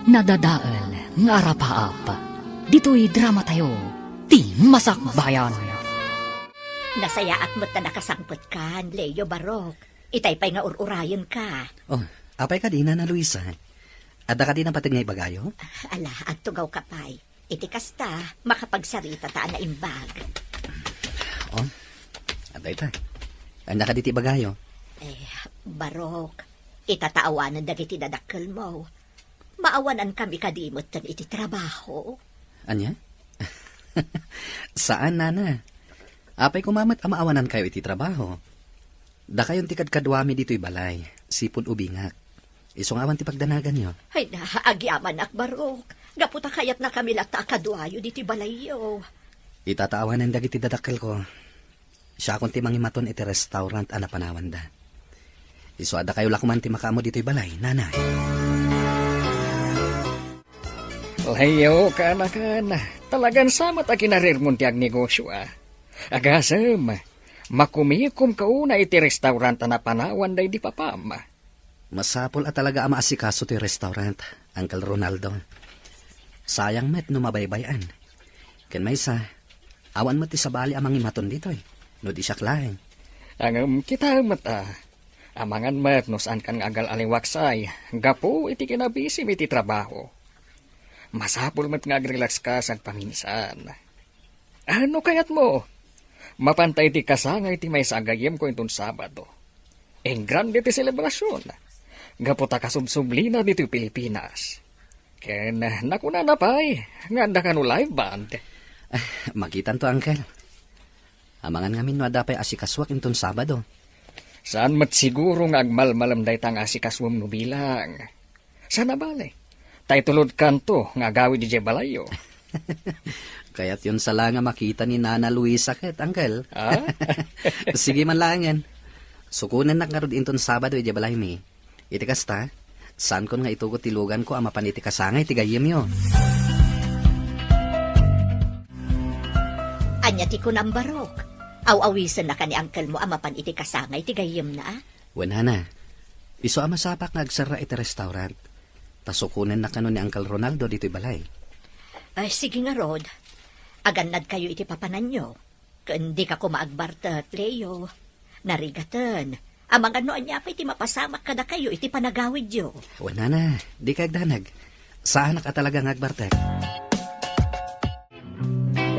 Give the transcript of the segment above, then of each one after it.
Nadadaal nga arapaap. Dito'y drama tayo. Ti Masakbayan. Nasayaat mo't na nakasangpot ka, Leo Barok. Itay pa'y nga ururayon ka. Oh, apay ka din na Luisa. Ada ka din ang patid nga ibagayo? Ala, at tugaw ka pa'y. Iti kasta, makapagsarita ta na imbag. Oh, aday ta. Anda ka diti bagayo? Barok, itataawanan dagiti dadakkel mo. Maawanan kami kadimot tan iti trabaho. Anya? Saan, nana? Apay kumamat amaawanan kayo iti trabaho. Da kayon ti kadkadwami dito'y balay. Sipon ubingak. Isungawan ti pagdanagan nyo. Ay na, agyaman ak Barok. Gaputa kayat na kami lata kadwayo diti balayo. Itataawanan dagiti dadakkel ko. Siya akong ti mangimaton iti restaurant anapanawan da. Isuada kayo lakuman ti makaamo dito'y balay, nanay. Layo ka na. Talagang samat a kinarirmon ti ag negosyo Agasam, makumikom ka una iti restaurant na panawan day di papam. Masapol at talaga ama asikaso ti restaurant, Uncle Ronaldo. Sayang met no mabaybayan. Ken maysa, awan mo ti sabali amang imaton dito no di siya klaeng. Ang kita mata, amangan mat no saan kan agal aliwaksay, gapo iti kinabisim iti trabaho. Masapol mat nga agrelax ka sa paminsan. Ano kayat mo? Mapantay ti kasangay ti may sagayem ko itong Sabado. En grande ti selebrasyon. Gaputa kasubsublina dito Pilipinas. Ken nakuna na pa'y, nganda ka no live band. Makitan to, Uncle. Amangan ngamin no adapay asikaswak itong Sabado. Saan mat siguro nga agmalmalam day tang asikaswam no bilang. Sana bale? Tay tulod kanto nga gawid di balayo. Kaya't yun sala nga makita ni Nana Luisa ket, Uncle. Ah? Sige man lang yan. Sukunan na karod inton Sabado iti balay mi. Iti kasta, saan kon nga itugot tilugan ko ama paniti kasangay ti gayem yo. Anya ti kunam Barok. Aw-awisan na ka ni uncle mo amapan iti kasangay ti gayem na. Wala na. Iso ama sapak nga agsara iti restaurant. Tasukunan na kano ni Uncle Ronaldo dito'y balay. Ay, sige nga, Rod. Aganad kayo iti papanan nyo. Kundi ka kumaagbartat, Leo. Narigatan. Amang ano anya pa iti mapasamak kada kayo iti panagawid yo. Wala na. Di ka agdanag. Saan ka talaga ngagbartek?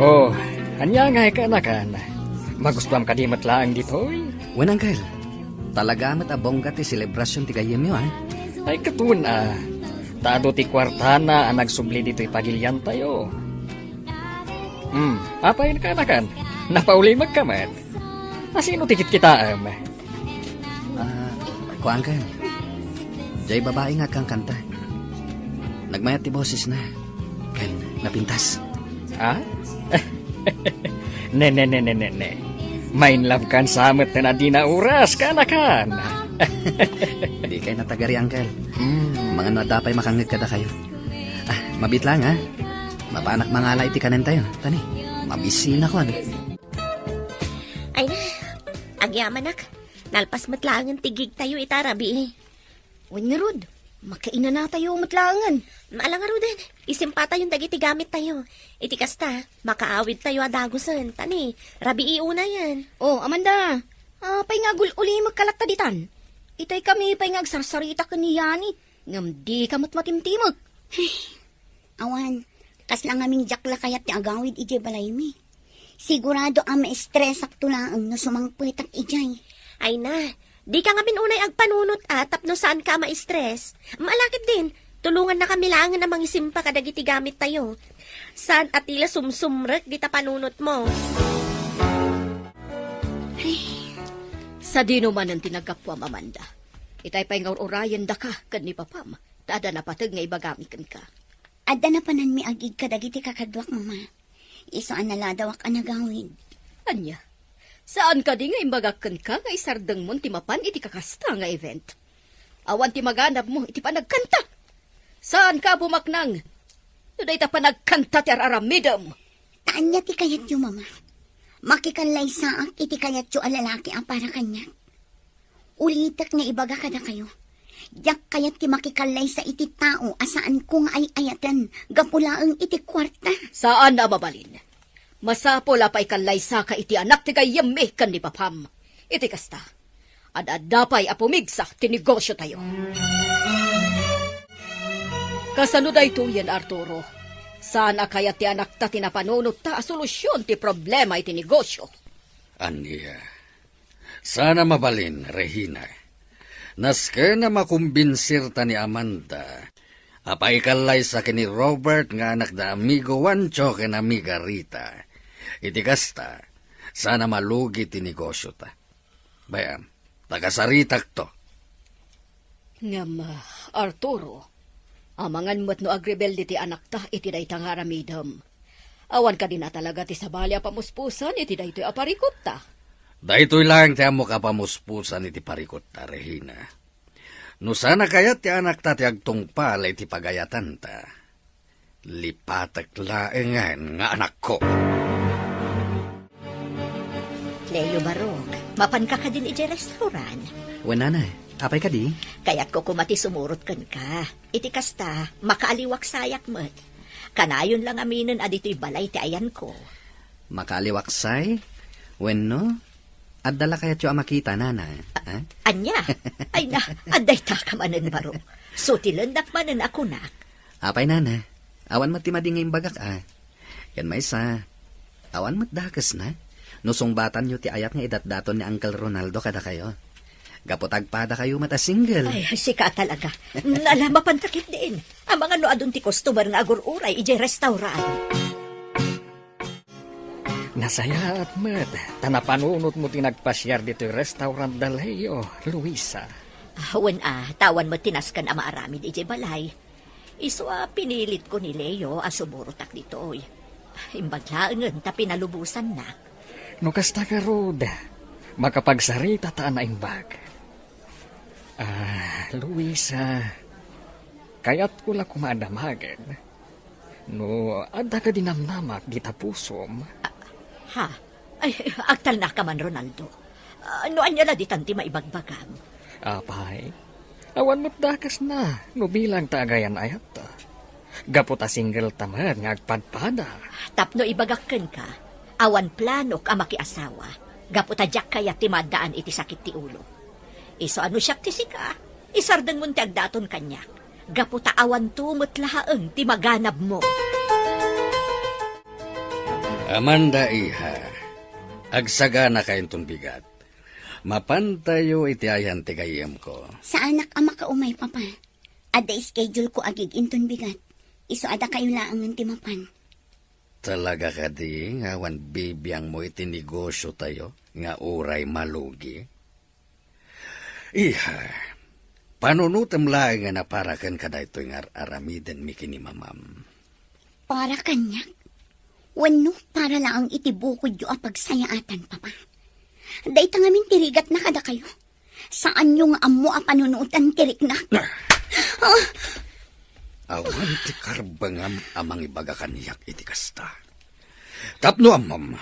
Oh, anya nga ka na kan. Magustuhan ka di matlaang dito'y. Wala, Uncle. Talaga mat abongga ti selebrasyon ti gayem yo, Ay katun Tado ti kwartana ang nagsubli dito'y pagilyan tayo. Apayin ka na kan. Napauli magkamat. Asino tikit kita Kuang ka. Jay babae nga kang kanta. Nagmayat ti boses na. Kan, napintas. Ha? Ne. Main love kan samet na di na oras ka na kan. Di kayo natagari, Uncle. Mga nadapay makangit kada kayo. Mabit lang, Mapanak mangala iti kanen tayo. Tani, mabisin ako, Ay na, agyaman nak. Nalpas matlangan tigig tayo itarabi. Wan nga Rod, makaina na tayo matlangan. Maalang nga Roden, isimpa tayong dagiti gamit tayo. Iti kasta, makaawid tayo adagusan. Tani, rabi iuna yan. Oh, Amanda, pay nga uli magkalata ditan. Itay kami pay nga agsarsarita ka ni Yani. Ngam di ka matmatimtimag. Awan, kas lang aming jakla kayat ni agawid ije balay mi. Sigurado ang ma-stress ak tulaang no sumangpuitak ijay. Ay na, di ka nga unay agpanunot tapno saan ka ma-stress. Malakit din, tulungan na kami langan na mangisimpa kadagiti gamit tayo. Saan atila sumsumrek di ta panunot mo. Sa dino man ang tinagkapwam, Amanda. Itay pay nga urayan da ka, kan ni papam. Tada na patag nga ibagamikan ka. Adda na panan mi agig kadagiti kakadwak mama. Iso an naladawak ang nagawid. Anya, saan ka di nga imbagakan ka nga isardang mon timapan iti kakasta nga event? Awan ti maganap mo iti panagkanta. Saan ka bumaknang? Tuday ta panagkanta ti araramidam. Taanya ti kayat yu mama. Makikanlay saak iti kayat yu alalaki ang para kanya. Ulitak nga ibaga kada kayo. yak kayat ti makikalay sa iti tao asaan ko nga ay ayatan, gapulaang iti kwarta. Saan na mabalin? Masapola pa ikalaysa ka iti anak ti kayami kan ni papam. Iti kasta. Adadapay apumigsa ti negosyo tayo. Kasano da ito yan, Arturo? Sana kaya ti anak ta tinapanunot ta solusyon ti problema iti negosyo. Aniya, sana mabalin, Regina. Naske na makumbinsir ta ni Amanda. Apay kalay sa kini Robert nga anak da amigo Wancho ken amiga Rita. Iti kasta, sana malugi ti negosyo ta. Bayam, tagasaritak to. Ngam, Arturo, amangan mo't no agribel ti anak ta iti day tangaramidam. Awan ka din na talaga ti sabalya pamuspusan iti day ti aparikot ta. Dahito'y lang ti amo kapamuspusan iti parikot ta, Regina. No sana kayat ti anak ta ti agtungpal iti pagayatan ta. Lipatak laengan nga anak ko. Leo Barok, mapan ka din iti restaurant. Wenana, apay ka di? Kaya't ko kumati sumurot kan ka. Iti kasta, makaaliwak sayak mo't. Kanayon lang aminin adito'y balay ti ayan ko. Makaliwaksay? Wenno? At dala kayat yung makita, nana. Ha? Anya, ay na, aday ta ka manen Barok. So tilandak manen ako nak. Apay, nana. Awan mat ti madingay bagak, Yan may sa. Awan mat dakas na. Nusungbatan nyo ti ayat nga idatdaton ni Uncle Ronaldo kada kayo. Gapotagpada kayo mata single. Ay, sika talaga. Nalama pantakit din. Ang mga noadun ti customer nga agur-uray ije restaurant. Nasaya at met, tanapanunot mo tinagpasyar dito yung restaurant Daleo, Luisa. Tawan mo tinaskan ama aramid ije balay. Iso pinilit ko ni Leo asumurutak ditoy. Imbaglaangan ta pinalubusan na. No kasta ka, Rod, makapagsarita ta na imbag. Luisa, kayat ko la kumadamagan. No, adda ka dinamnamak di tapusom. Ha? Ay, agtal na ka man, Ronaldo. Ano anya la di tanti maibagbagam? Apay, awan mo't dakas na, no bilang tagayan ayat ta. Gaputa single tamad nga agpadpada. Tapno ibagakken ka. Awan plano ka makiasawa. Gaputa jak kaya timadaan iti sakit ti ulo. Iso ano siyak ti sika? Isardan mo ti agdaton kanya. Gaputa awan tumot lahaeng ti maganab mo. Amanda iha, agsagana kayong bigat. Mapantayo iti ayan ti gayem ko. Sa anak ama ka umay, papa. Ada schedule ko agig inton bigat. Iso ada kayo laangan ti mapan. Talaga ka di, nga wan bibiyang mo iti negosyo tayo, nga uray malugi. Iha, panunutam lang nga naparakan ka da ito'y nga aramiden mi kini mamam. Para kanyak. Wano para lang itibukod yung apagsayaatan, papa. Day tangamin tirigat na kada kayo. Saan yung amo a panunutan tirik na? Awan ti karbangam amang ibaga kaniyak iti kasta. Tapno amam,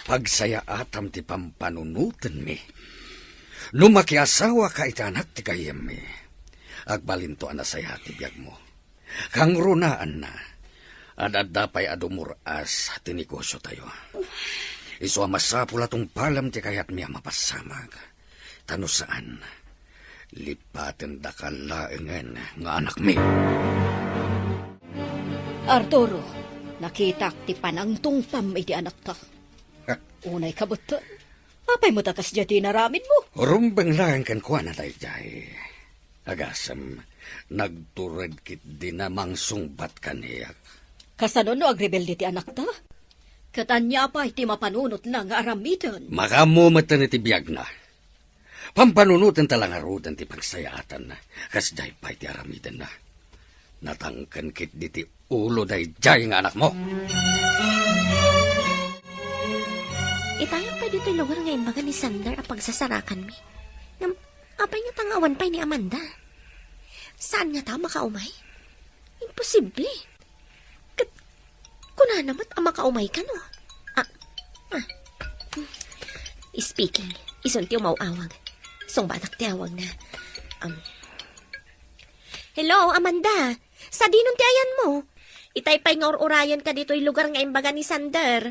pagsaya atam ti pampanunutan mi. Numakiasawa ka iti anak ti kayem mi. Agbalinto anasaya ti biyag mo. Kang runaan na, adadapay adumuras ti negosyo tayo. Iso amasapula tong palam ti kayat mi mapasamag. Tano saan? Lipaten da kalaengen nga anak mi. Arturo, nakita ti panang tungpam iti anak ta. Unay kabutan. Apay mo takas dyan naramid mo. Rumbang lang kan kuha na tayo jay. Agasam, nagturad kit dinamang sungbat kaniyak. Kasano no agrebelde ti anak ta? Katanya pa iti mapanunot lang nga aramitan. Makamumatan iti biyag na. Pampanunutan talang arudan ti pagsayaatan na. Kas jay pa iti aramidan na. Natangkan kit di ti ulo day jay nga anak mo. Itayang pa dito lugar ngayon baga ni Sander ang pagsasarakan mi. Apay nga tangawan pa ni Amanda. Saan nga ta makaumay? Imposible. Kuna namat ang makaumay ka, no? Speaking, isun tiyo mauawag. Song batak tiyawag na. Hello, Amanda. Sa dinon ti ayan mo? Itay pa'y nga urayan ka dito'y lugar nga imbaga ni Sander.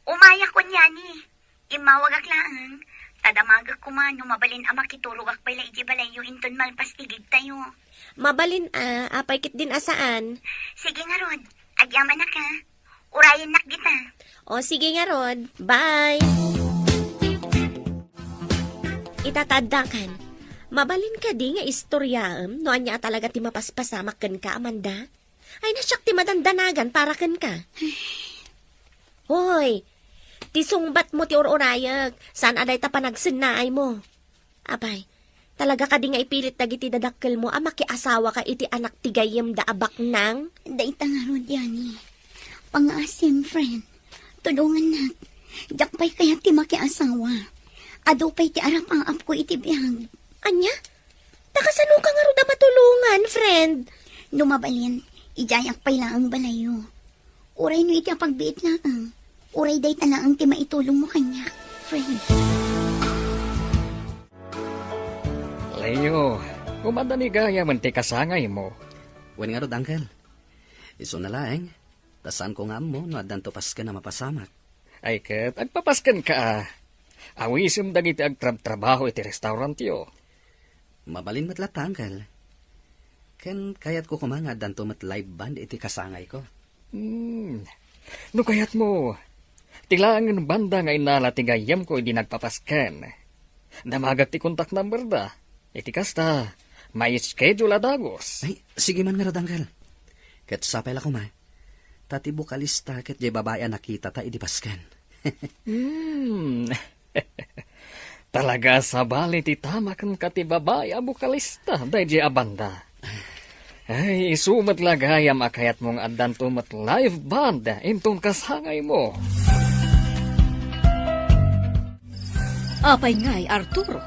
Umaya ko niya ni. Imawag aklaan. Tadamagak ko man, mabalin ama kiturog ak pala iti balayo inton malpastigig tayo. Mabalin apay kit din asaan. Sige nga Rod, agyaman na ka. Urayan nak kita. O sige nga Rod, bye. Itatadakan, mabalin ka di nga istoryaam no anya talaga ti mapaspasamak ken ka, Amanda. Ay nasyak ti madandanagan para ken ka. Hoy, ti sungbat mo ti ururayag, saan aday ta panagsinnaay mo? Abay, talaga ka di nga ipilit dagiti dadakkel mo, makiasawa ka iti anak ti gayem da abak nang? Daita nga Rod yani. Pangasim, friend. Tulungan nak. Jakpay kaya ti makiasawa. Ado pa'y ti arap ang ap ko iti biyag. Anya? Takasano ka nga ro da matulungan, friend? Lumabalin, ijayak pa'y laang balayo. Uray no iti pagbiit laang. Uray day talaang ti maitulong mo kanya, friend. Leo, kumanda ni gaya man ti kasangay mo. Wen nga rod, Uncle. Iso na laeng. Tasan ko nga mo, no adan to pas ka na mapasamak. Ay ket, agpapaskan ka. Awisim dagiti agtrabaho iti restaurant yo. Mabalin matlat, Uncle. Ken kayat ko kumanga adan to mat live band iti kasangay ko. No kayat mo, tilangan banda nga inala ti gayam ko hindi nagpapaskan. Damagat ti contact number da. Iti kasta, may schedule adagos. Ay, sige man nga rod, Uncle. Ket sapay la ko ma. Tati bukalista ket di babaya nakita ta idi pasken. Talaga sa bali ti tama kan kati babaya bukalista daydi abanda. Ay, isumat lagayam akayat mong addan tumat live band intong kasangay mo. Apay ngay, Arturo.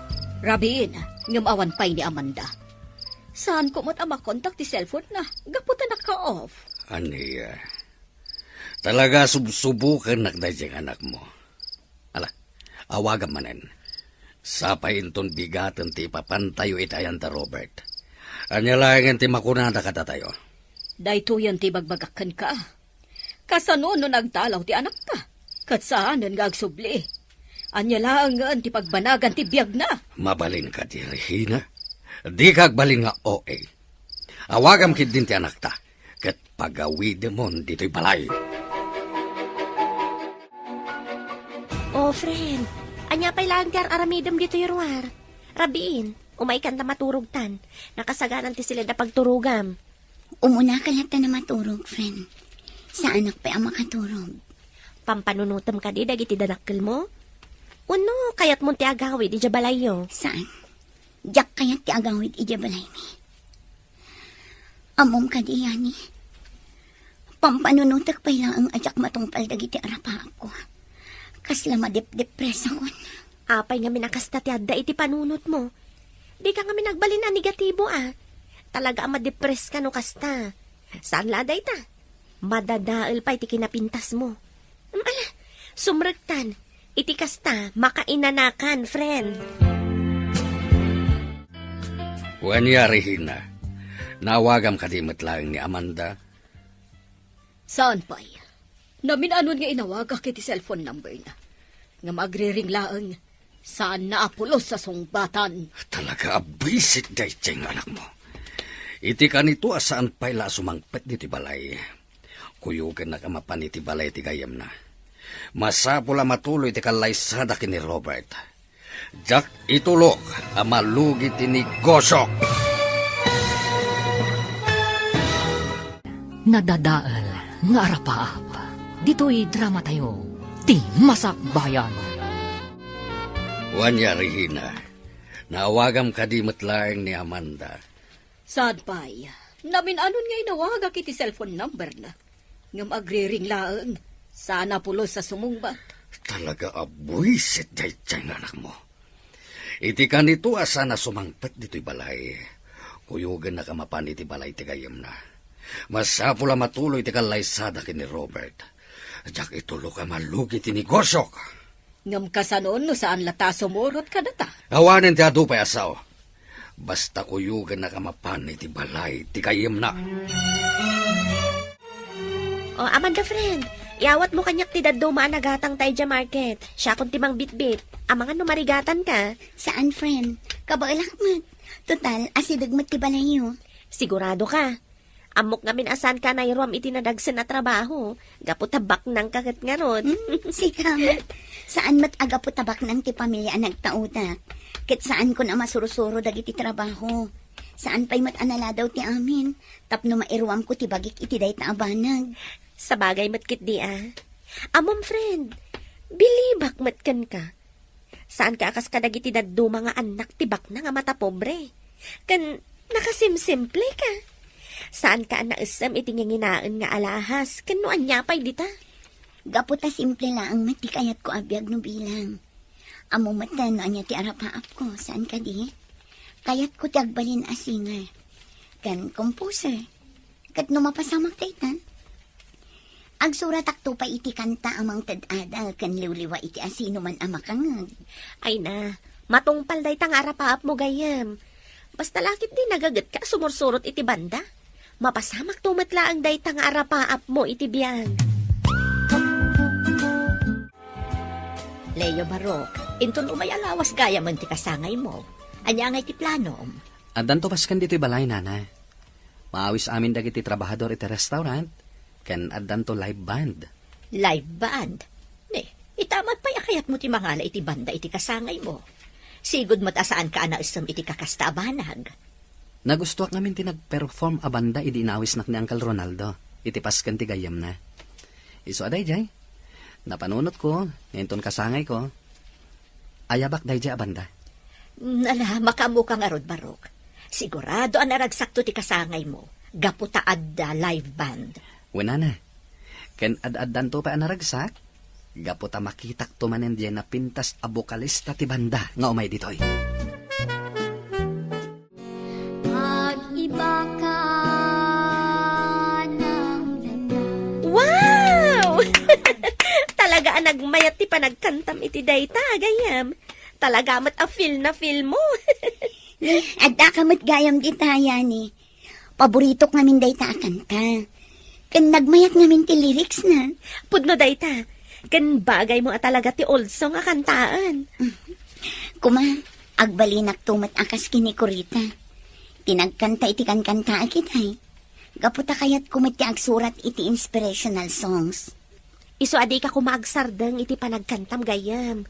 Rabiin, ngamawan pa'y ni Amanda. Saan ko mo't makontak ti cellphone na? Gaputan na ka-off. Aniya, talaga subsubukan nakdayang anak mo. Ala, awagan manen. Sapay inton bigatan ti papantayo itayan ta Robert. Anya lang ti makunada ka tayo. Dahito yan ti bagbagakan ka. Kasano no nagtalaw ti anak ka? Kat saan nga agsubli? Anya lang nga ti pagbanagan ti biyag na. Mabalin ka ti Regina. Di kagbalin nga OA. Awagam kid din ti anak ta. Kat pagawid mo dito'y balay. Oh, friend. Anya pa'y lang ti aramidam dito yung Rabiin, umay kan na maturugtan. Nakasagaran ti sila na pagturugam. Umuna ka lang na maturog, friend. Sa anak pa ang makaturog. Pampanunutam ka di dagiti danakkel mo? Uno, kayat mo ti agawid, ija balayo. Saan? Jak kayat ti agawid ija balay mi. Amom ka di yani. Pampanunutak pa lang ang ajak matungpal dagiti arapa ako. Kasla madip-depress ako. Apay nga minakasta ti adda iti panunot mo. Di ka nga minagbalin na negatibo Talaga ang madepress ka no kasta. Saan laday ta? Madadaal pa iti kinapintas mo. Ala, sumrektan. Iti kasta, makainanakan, friend. Wanya Regina, nawagam ka di matlaang ni Amanda. Saan pa'y? Namin anon nga inawag kiti cellphone number na. Nga magre-ring laang, saan na apulos sa sungbatan? Talaga abisit dayjeng anak mo. Iti kanito asaan pa'y la sumangpet diti balay. Kuyugan na kamapan iti balay ti gayam na. Masapula matuloy ti kalaysada kini Robert. Jak itulok ang malugi ti negosyo. Nadadaal nga arapaap. Dito'y drama tayo. Ti Masakbayan. Wanya Regina, nawagam ka di matlaang ni Amanda. Saan pa'y? Namin anon nga inawag kiti cellphone number na. Nga magre-ring laang, sana pulos sa sumungbat. Talaga abuisit dayjeng anak mo. Iti kanito asa na sumangpet dito'y balay. Kuyugan na kamapan iti balay ti gayam na. Masapula matuloy ti kalaysada kini Robert. Jak itulo ka malugi ti negosyo. Ngam kasanon no saan lata sumurot ka data. Awanin ti adu pa'y asaw. Basta uyugan na kamapan iti balay, ti kayem na. O, Amanda friend, iawat mo kanyak ti daddo maanagatang tayo dya market. Siya kung timang bitbit. Amangan numarigatan ka. Saan, friend? Kabailak mat. Total, asidag mat ti balayo. Sigurado ka. Amok ngamin asan ka na irom itinadagsan na trabaho. Gaputabak ng kagat nga ron. Sikamat. Saan mat aga po tabak ng ti pamilya nagtauta? Kit saan ko na masurusuro dagiti trabaho? Saan pa'y mat anala daw ti amin? Tapno mairuam ko ti bagik iti day ta abanag. Sa bagay matkit di ah. Amom friend, bilibak matkan ka. Saan ka akas kadagiti daddo mga anak tibak na nga mata pobre? Kan nakasimsimple ka. Saan ka naisam itinginginaan nga alahas? Kan no anya pa'y dita? Gaputa simple lang mat ti kayat ko abiyag no bilang. Amo mata no anya ti arapaap ko. Saan ka di? Kayat ko ti agbalin a singer. Kan composer. Kat no mapasamak daytan. Agsurat akto pa iti kanta amang tad-adal kan liwliwa iti asino man amakangag. Ay na, matungpal day tang arapaap mo gayam. Basta lakit di nagagat ka sumursurot iti banda. Mapasamak tumatla ang day tang arapaap mo iti biyang. Leo Barok, inton umay alawas gaya man ti kasangay mo. Anya nga iti planom. Addan to paskan dito'y balay, nana. Maawis amin dagiti trabahador iti restaurant. Ken addan to live band. Live band. Ne, itamat pa yakayat mo ti mangala iti banda iti kasangay mo. Sigud matasaan ka anaisam iti kakasta abanag. Nagustuak namin ti nag-perform a banda idi inawis nak ni Uncle Ronaldo. Iti paskan ti gayam na. Iso aday jay. Napanunot ko, ngayon kasangay ko. Ayabak day jay a banda. Nala, makamu ka nga rod, Barok. Sigurado ang naragsakto ti kasangay mo. Gaputa adda live band. Wala na. Ken ad-addan to pa anaragsak. Gaputa makitak to manen diyan na pintas a bokalista ti banda nga umay ditoy. Mag-iba ka ng landa. Wow! Talaga ang nagmayat ti panagkantam iti dayta, gayam. Talaga mat a feel na feel mo. Adda ka mat gayam di taya ni. Paborito ko ngamin day ta kanta. Kan nagmayat ngamin ti lyrics na. Pudno dayta. Kan bagay mo at talaga ti old song a kantaan. Kuma, agbalinak tumat akas kini kurita. Tinagkanta iti kankanta akitay. Gaputa kayat kumat ti agsurat iti inspirational songs. Iso adi ka kumaagsardeng iti panagkantam gayam.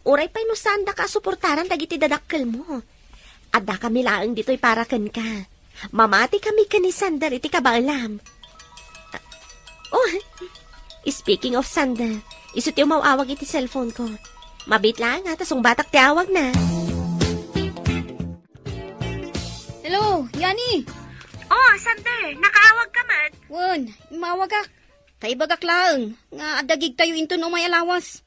Uray pa'y no sanda ka suportaran dagiti dadakkel mo. Adda kami laang dito'y para ken ka. Mamati kami kani Sander iti kabaalam. Oh, speaking of Sander, iso ti umawawag iti cellphone ko. Mabit lang ha, tasong batak ti awag na. Hello, Yani. Oh, Sander, nakaawag ka man. Wan, mawagak. Kay bagak lang. Nga adagig tayo into no may alawas.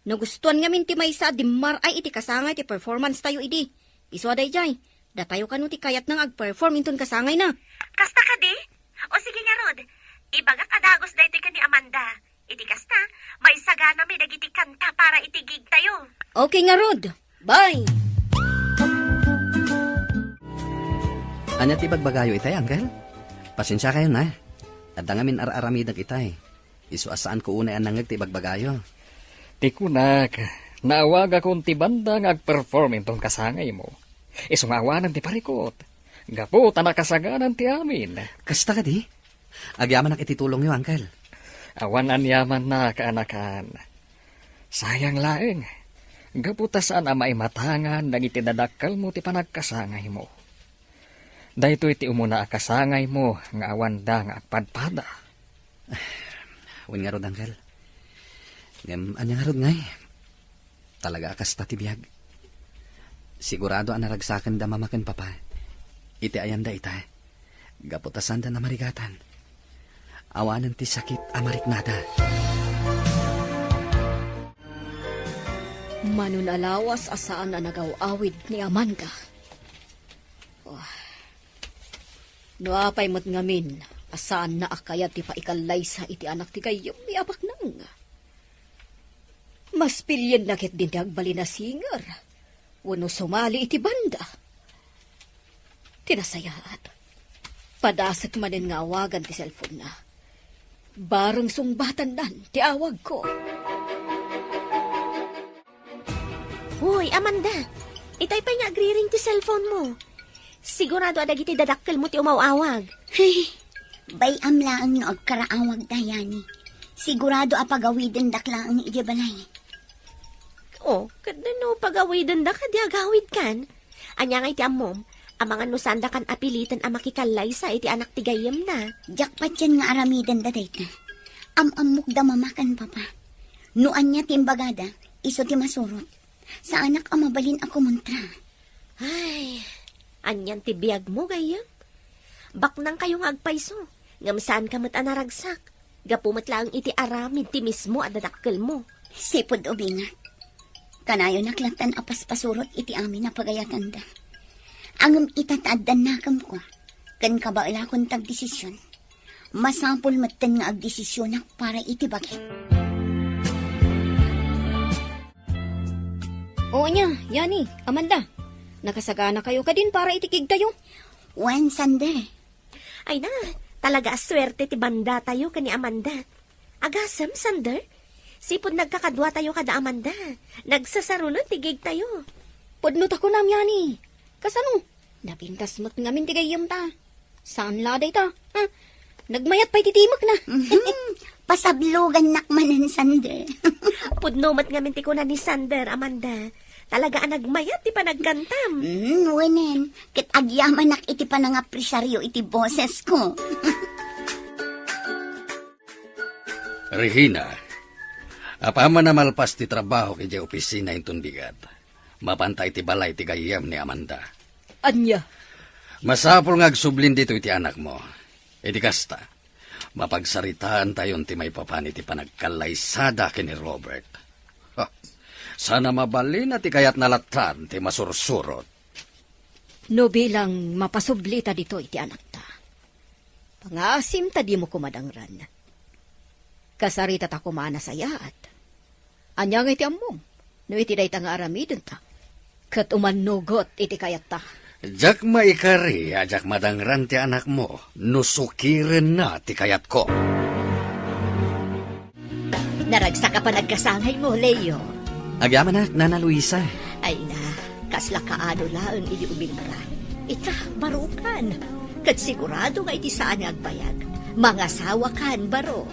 Nagustuhan nga minti may sa dimar ay iti kasangay ti performance tayo idi. Iso aday jay. Datayo ka no ti kayat nang ag-perform inton kasangay na. Kasta ka di? O sige nga, Rod. Ibagak adagos da iti ka ni Amanda. Iti kasta, may sagana may dagiti kanta para itigig tayo. Okay nga, Rod. Bye! Anya ti bagbagayo itay, Uncle? Pasensya kayo na. Adda ngamin ar-aramidag itay. Isu asaan ko unay anangag ti bagbagayo. Tikunak, naawag akong ti banda nga ag-perform itong kasangay mo. Isungawanan ti parikot. Gapo, tanakasaganan ti amin. Kasta ka di? Agyaman ak ititulong yo, Uncle. Awan anyaman na kaanakan. Sayang laeng. Gaputa saan ang maimatangan nang itinadakal mo ti panagkasangay mo. Dahito iti umuna akasangay mo nga awan da nga agpadpada. Win nga rod, Uncle. Anya nga rod ngay. Talaga akas tatibiyag. Sigurado ang naragsakan da mamakan papa. Iti ayan da ita. Gaputasan da na marigatan. Awanan ti sakit amariknada. Manunalawas asaan na nagaw-awid ni Amanda. Oh. Nuapay mo't ngamin, asaan na akayat ti paikalay sa iti anak ti kayo, iabak nang. Mas pilyan nakit din ti agbali na singer. Wano sumali iti banda. Tinasayat. Padasat manin nga awagan ti cellphone na. Barang sungbatan nan, ti awag ko. Hoy, Amanda. Itay pa nga agriring ti cellphone mo. Sigurado adag iti dadakkel mo ti umawawag. Hey, bayam laang no agkaraawag dayani. Sigurado apagawiden daklaang ije balay. Oh, kada no pagawidin da ka di agawid kan. Anya nga iti amom, ang mga nusanda kan apilitan ang makikalay sa iti anak ti gayem na. Jakpat yan nga aramidan da dayta. Amamok da mamakan papa. Nuan niya timbagada, iso ti masurot. Sa anak ang mabalin ako muntra. Ay, anyan ti biyag mo gayem. Baknang kayong agpayso, ngam saan ka mat anaragsak. Gapumat lang iti aramid ti mismo at dadakkel mo. Sipod ubingat. Kanayo naklatan apas pasurot iti amin na pagayatan da. Angam itataadan nakam ko. Kan kabaila kong tagdesisyon. Masapul matan nga agdesisyon para iti bakit. Oo niya, Yani, Amanda. Nakasagana kayo ka din para itikig tayo. Wen Sander. Ay na, talaga aswerte ti banda tayo kani Amanda. Agasam, Sander. Sipod nagkakadwa tayo kada Amanda. Nagsasarunod tigig tayo. Pudnot ako nam, Yani. Kasano? Napintas mo't ngamin tigayam ta. Saan laday ta? Ha? Nagmayat pa'y titimak na. Pasablugan nakmanan Sander. Pudnomat nga minti ko na ni Sander, Amanda. Talaga ang nagmayat, di pa naggantam. Wenen. Kit agyaman nak iti pa nga presaryo iti boses ko. Regina, apaman na malpas ti trabaho kaya opisina intun bigat. Mapantay ti balay ti gayam ni Amanda. Anya? Masapol nga agsublin dito iti anak mo. Iti kasta, mapagsaritaan tayon ti may papan iti panagkalaysada kini Robert. Ha, sana mabalin at ikayat nalatan ti masursurot. No bilang mapasubli ta dito iti anak ta. Pangasim ta di mo kumadangran. Kasarita ta kumana sayaat. Anya nga iti ammom, no iti day ta nga aramidon ta. Kat umanugot iti kayat ta. Jak maikari, ajak madangran ti anak mo, nusukirin na ti kayat ko. Naragsak ka pa nagkasangay mo, Leo. Agyaman na, Nana Luisa. Ay na, kasla kaano laang ili umilra. Ita, barukan. Kat sigurado nga iti saan nga agbayag. Mga sawakan, baro.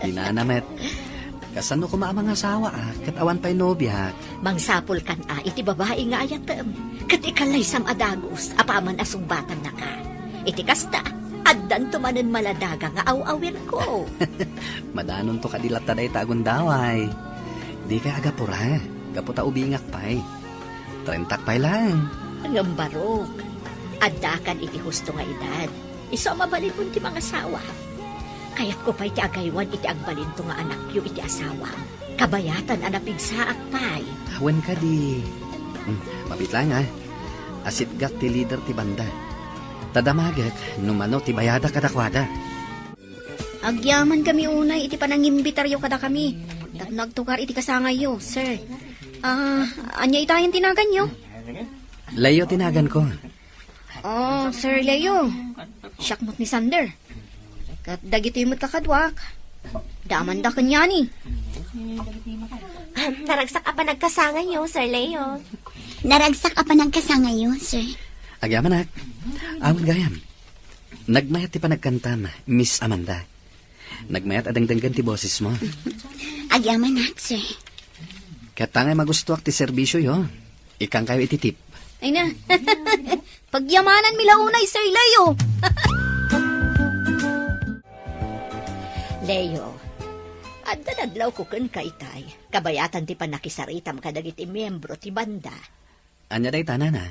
Inanamet. Kasano ko maamang asawa kat awan pa'y nobya. Mangsapol kan iti babae nga ayatem. Kat ikalay sam adagos, apaman asumbatan na ka. Iti kasta, addan tumanen maladaga nga awawir ko. Madanon to kadilat taday tagon daway. Di kay agapura. Gaputa ubingak pa'y. 30 pa'y lang. Ngam barok. Addakan iti husto nga edad. Iso mabalikon ti mga sawa. Kaya't ko pa'y ti agaywan iti agbalin to nga anak yu iti asawa. Kabayatan anapig saak pa'y. Wen ka di. Mabit lang Asit gat ti leader ti banda. Tadamagat, numano ti bayada kadakwada. Agyaman kami unay iti panangimbitaryo kada kami. Nagtukar iti kasangayo, sir. Anya itayan tinagan yo? Layo tinagan ko. Oh, Sir Leo. Syakmot ni Sander. Kat dagito yung kakadwak. Daman da kanya ni. Naragsak ka pa nagkasangayo, Sir Leo. Naragsak pa ng kasangayo, sir. Agyaman nak. Awan gayam. Nagmayat ti panagkantam, Miss Amanda. Nagmayat adangdanggan ti boses mo. Agyaman nak, sir. Katangay magustuak ti serbisyo yo. Ikang kayo ititip. Ay na. Pagyamanan mila unay, Sir Leo. Leo, adadadlaw ko kun kaitay. Kabayatan ti panakisaritam kadagiti miyembro ti banda. Anya day tanana.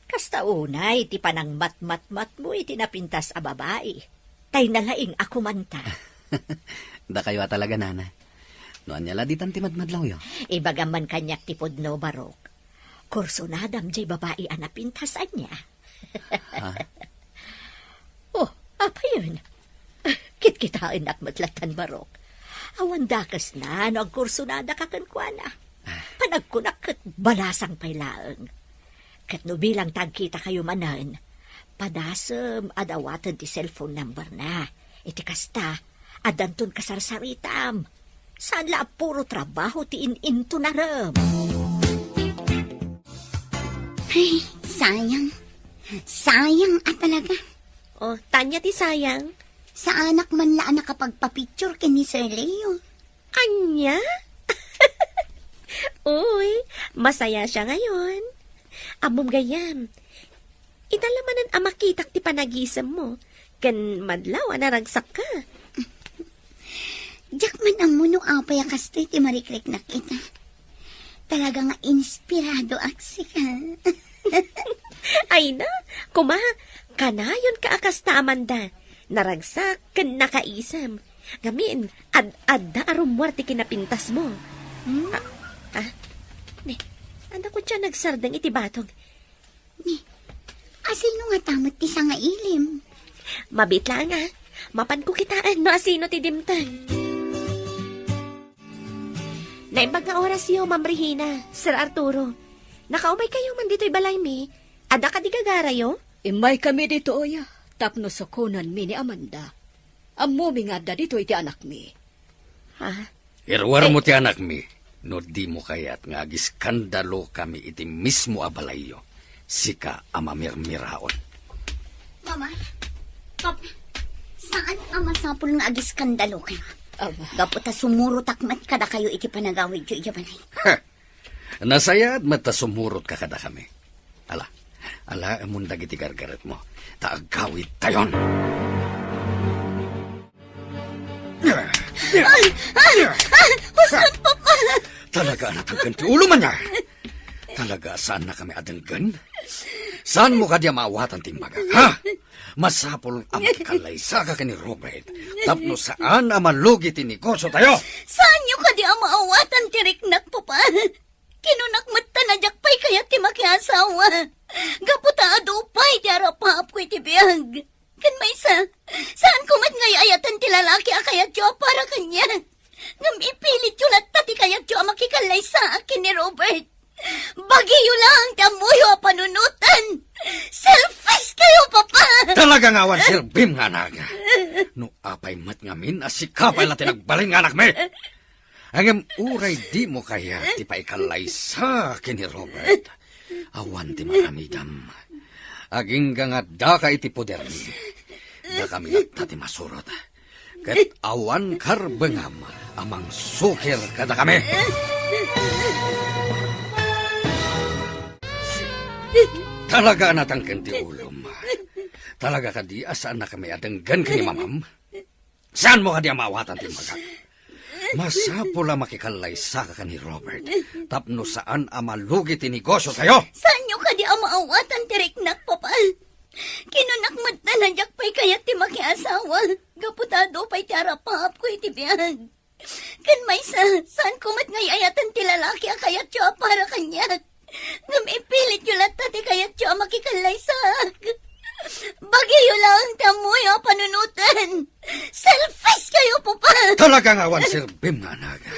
Kasta unay, ti panang mat-mat-mat mo iti napintas a babae. Tay nalaing ako manta. Da kayo talaga nana. No anya la di tanti madmadlaw yo. Ibagaman kanyak ti podno barok. Kurso na dam jay babae a napintasan niya. Oh, apa yun? Kit-kitain at matlatan barok. Awan dakas na, nagkurso na kakan kwa na. Panagkunak at balasang pailaang. Kat no bilang tagkita kayo manan, padasem adawatan ti cellphone number na. Iti kasta, adanton kasarsaritam. Saan la puro trabaho ti in-into na ram. Ay, sayang. Sayang talaga. O, tanya ti sayang. Sa anak man laan nakapagpapicture kini Sir Leo. Anya? Uy, masaya siya ngayon. Amom gayam. Idalamanan ang makitak ti panagisam mo. Kan madlaw anaragsak ka. Diyak man ang muno apay kastoy ti marikrik na kita. Talaga nga inspirado aksika. Ay na, kuma, kanayon ka akas ta Amanda. Naragsak kan nakaisam. Gamin, ad-adda arumwar ti kinapintas mo. Anda ko siya nagsardang iti batog. Asino nga tamot ti sa nga ilim. Mabit lang mapan ko kitaan no asino ti dimtang. Naimbag nga oras yo, Ma'am Regina, Sir Arturo. Nakaumay kayo man dito'y balay mi. Ada ka di gagara yo? Imay kami dito, oya. Tapno sa kunan mi ni Amanda. Amumi nga da dito iti anak mi. Ha? Irwar mo ti anak mi, no di mo kayat nga giskandalo kami iti mismo abalayo. Sika amamirmiraon. Mama, Papa, saan ang masapul nga agis skandalo ka? Gaputa sumuro takmat kada kayo iti panagawid yu iyabanay. Nasayad mata sumurot ka kada kami. Ala, amundag iti gargaret mo. Taagawid tayon. Talaga nataggan ti ulo man niya. Talaga saan na kami adenggan? Saan mo ka diya maawatan timbaga, ha? Masapol ang kalaysa ka ni Robert. Tapno saan ang malugi ti negosyo tayo? Saan nyo ka di ang maawatan tiriknak, Papa? Kinunakmat tanadyak pa'y kaya ti makiasawa. Gaputa adupay ti arapap ko iti biyag. Kan may saan kumat ngay ayatan ti lalaki akayat yo para kanya. Ngam ipilit yun at tati kayat yo ang makikalay sa akin ni Robert. Bagiyo lang tamuyo panunutan. Selfish kayo, Papa! Talaga nga wan sirbim nga naga. No apay mat ngamin asikapay la tinagbalin nga anak me. Angem uray di mo kaya ti paikalay sa akin ni Robert. Awan ti maramidam. Aging nga da ka iti poder ni. Da kami nagtati masurot. Kat awan karbengam amang sukir kada kami. Talaga natangken ti ulom. Talaga ka di asaan na kami adenggan kini mamam. Saan mo ka di amawatan ti magag? Masapula makikalay sa ka ni Robert. Tapno saan amalugi ti negosyo tayo? Saan nyo ka di ang maawatan tiriknak, Papa? Kinunakmat na nandiyak pa'y kaya ti makiasawa. Gaputado pa'y ti arapap ko iti biyag. Kan may saan kumat ngay ayatan ti lalaki akayat yo para kanya. Ngam ipilit yun at tati kayat yo makikalay sak. Bagyo lang tamoy panunutan. Selfish kayo, Papa. Talaga nga wan sirbim nga naga.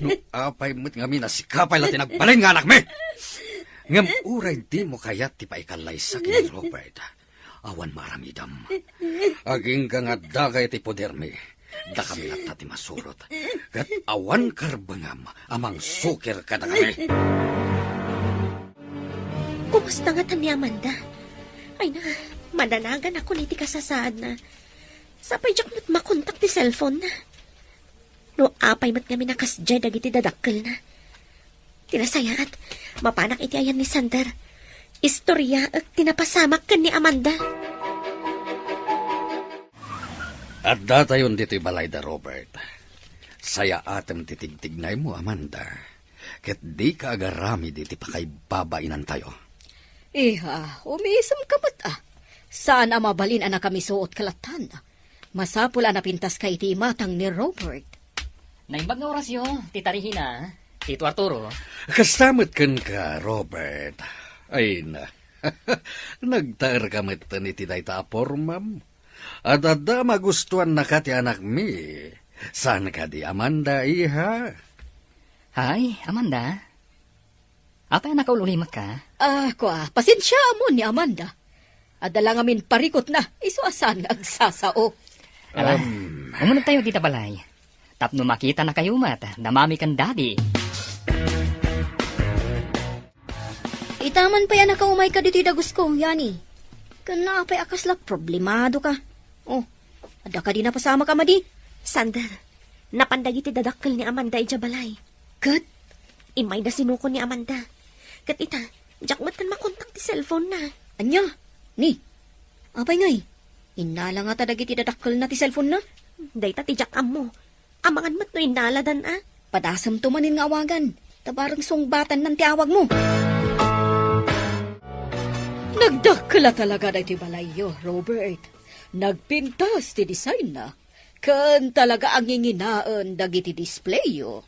No apay mo't nga minasikapay la tinagbalin nga anak me. Ngam uray di mo kayat ti paikalay sa kini Robert. Awan maramidam. Aging ka nga dagay ti poder me. Da kami latta ti masurot. Kat awan karbangam amang sukir kada kami. Kumusta nga ni Amanda? Ay na, mananagan ako ni ti kasasaad na. Sapay jak mat makontak ti cellphone na. No apay mat kami nakasjay dagiti dadakkel na. Tinasayaat, mapanak iti ayan ni Sander. Istorya at tinapasamak kan ni Amanda. At datayon dito'y balay da Robert. Saya atem titigtignay mo, Amanda. Ket di ka agarami diti pa kay babainan tayo. Iha, umisam ka ba't Saan ang mabalin na kami suot kalatan? Masapul na pintas kay iti matang ni Robert. Naimbag nga oras yo, Tita Regina, Tito Arturo. Kastamat kan ka, Robert. Ay na. Nagtaer ka matan iti dayta pormam. At adda magustuhan na ka ti anak mi. Saan ka di Amanda, iha? Hay, Amanda. Apay nakaululimat ka? Pasensya mo ni Amanda. Adala ngamin parikot na, isuasan agsasao. Umunod tayo, Tita Balay. Tapno makita na kayo, mat. Namami kang daddy. Itaman pa yan nakaumay ka dito dagus ko, Yani. Kana pa'y akaslak, problemado ka. Oh, ada ka di na pasama ka, Madi. Sander, napandagi ti dadakkel ni Amanda ijabalay. Kat, Imay na sinuko ni Amanda. Kat ita, jak matan makontak ti cellphone na. anya, ni. Apay ngay, inala nga tadagi ti dadakkel na ti cellphone na. Dayta ti jak mo. Amangan mat no inaladan ah. Padasam tumanin nga awagan. Tabarang sungbatan ng tiawag mo. Nagdakla talaga na iti balayo, Robert. Nagpintas ti design na. Kan talaga ang inginaan dagiti display yo.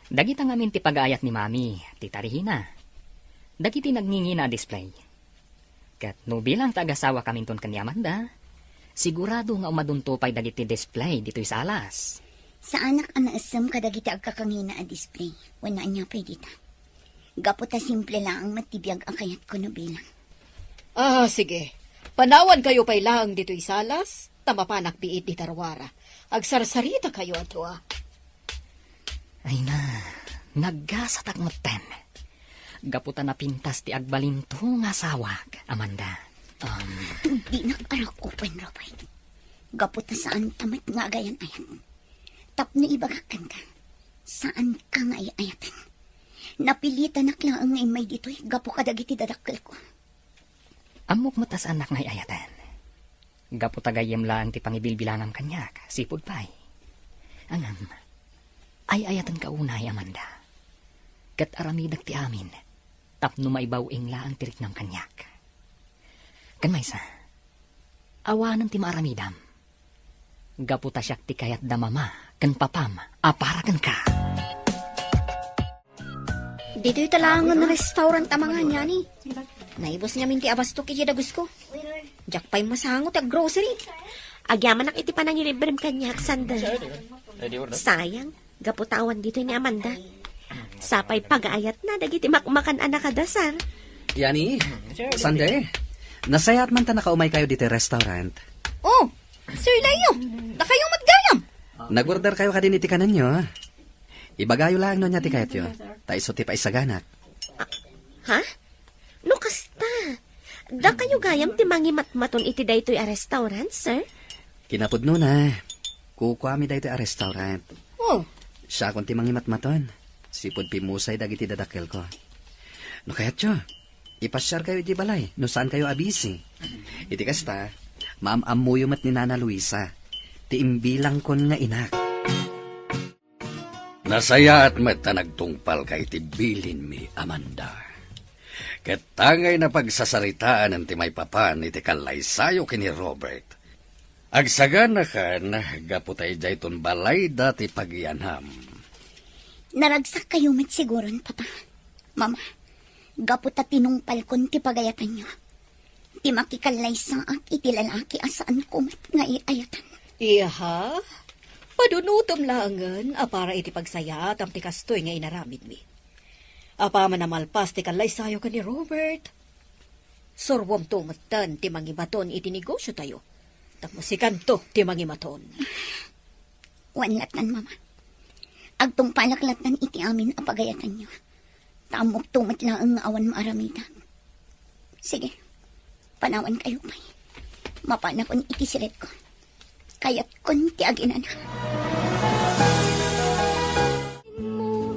Dagita ngamin ti pag-ayat ni Mami, Tita Regina. Dagiti nagningi na display. Kat no bilang tagasawa kami ton kani Amanda, sigurado nga umaduntupay dagiti display dito'y salas. Sa anak ang naasam kadagiti agkakangina a display. Wala niya pwede ta. Gaputa simple lang ang matibiyag ang kayat ko na bilang. Sige. Panawan kayo pa'y laang dito'y salas, tamapanak biit di tarwara. Agsarsarita kayo ato Ay na, naggasatak maten. Gaputa na pintas ti agbalinto nga sawag, Amanda. Di nag-arak open, Robert. Gaputa saan tamat nga agayan-ayan. Tapno ibagakan ka. Saan ka nga ayatan? Napilitan na klaang nga imay dito'y gapo kadagiti dadakkel ko. Amok matas anak na ayatan. Gaputa gayem lang ti pangibilbilanam kanyak, sipod pa'y. Angam, ay ayatan ka unay, Amanda. Kat aramidag ti amin, tapno maibawing laang tirik ng kanyak. Kan maysa, awanan ti maaramidam. Gaputa siyak ti kayat damama, kan papam, aparakan ka. Dito'y talangan na restaurant amangan Yani. Naibos niya minti abastok iti dagus ko. Jak pa'y masangot ag grocery. Agyaman ang iti panangilibrem kanyak, Sander. Sayang, gaputawan dito ni Amanda. Sapay pag-aayat na, dagiti makmakan anak kadasar. Yani, Sunday, nasayat man ta nakaumay kayo dito restaurant. Oh, Sir Leo, na kayong matgayam. Nag-order kayo kadin iti kanan nyo. Ibagayo lang no niya ti kayat yun. Ta iso ti paisaganak. Ha? No kasta. Da kayo gayam ti mangimatmaton iti daytoy a restaurant, sir? Kinapudno na. Kukuha mi dayto a restaurant. Oh, Siya kung ti mangimatmaton. Sipod pimusay dagiti dadakkel ko. No kayat yo, ipasyar kayo iti balay. No saan kayo abisi. Iti kasta, maam-amuyo mat ni Nana Luisa. Ti imbilang kon nga inak. Nasaya at mata nagtungpal kay tibilin mi, Amanda. Katangay na pagsasaritaan ng timay papan iti kalaysayo kini Robert. Agsagana kan, gaputay dayton balay dati pagyanam. Naragsak kayo met siguron, Papa. Mama, gaputa tinungpal kon ti pagayatan nyo. Ti makikalay sa at iti lalaki asaan kumat nga iayatan. iha. Padunutom langan, para iti pagsaya tam ti kastoy nga inaramid mi. Apa man namalpas ti kalay sayo ka ni Robert. Sorwam tumatan ti mangimaton iti negosyo tayo. Tapos si kanto ti mangimaton. Wanlatan, Mama. Agtong palaklatan iti amin ang pagayatan nyo. Tamok tumat lang ang awan maaramitan. Sige, panawan kayo pa'y. Mapana kon iti silet ko. Kaya't kon ti aginan.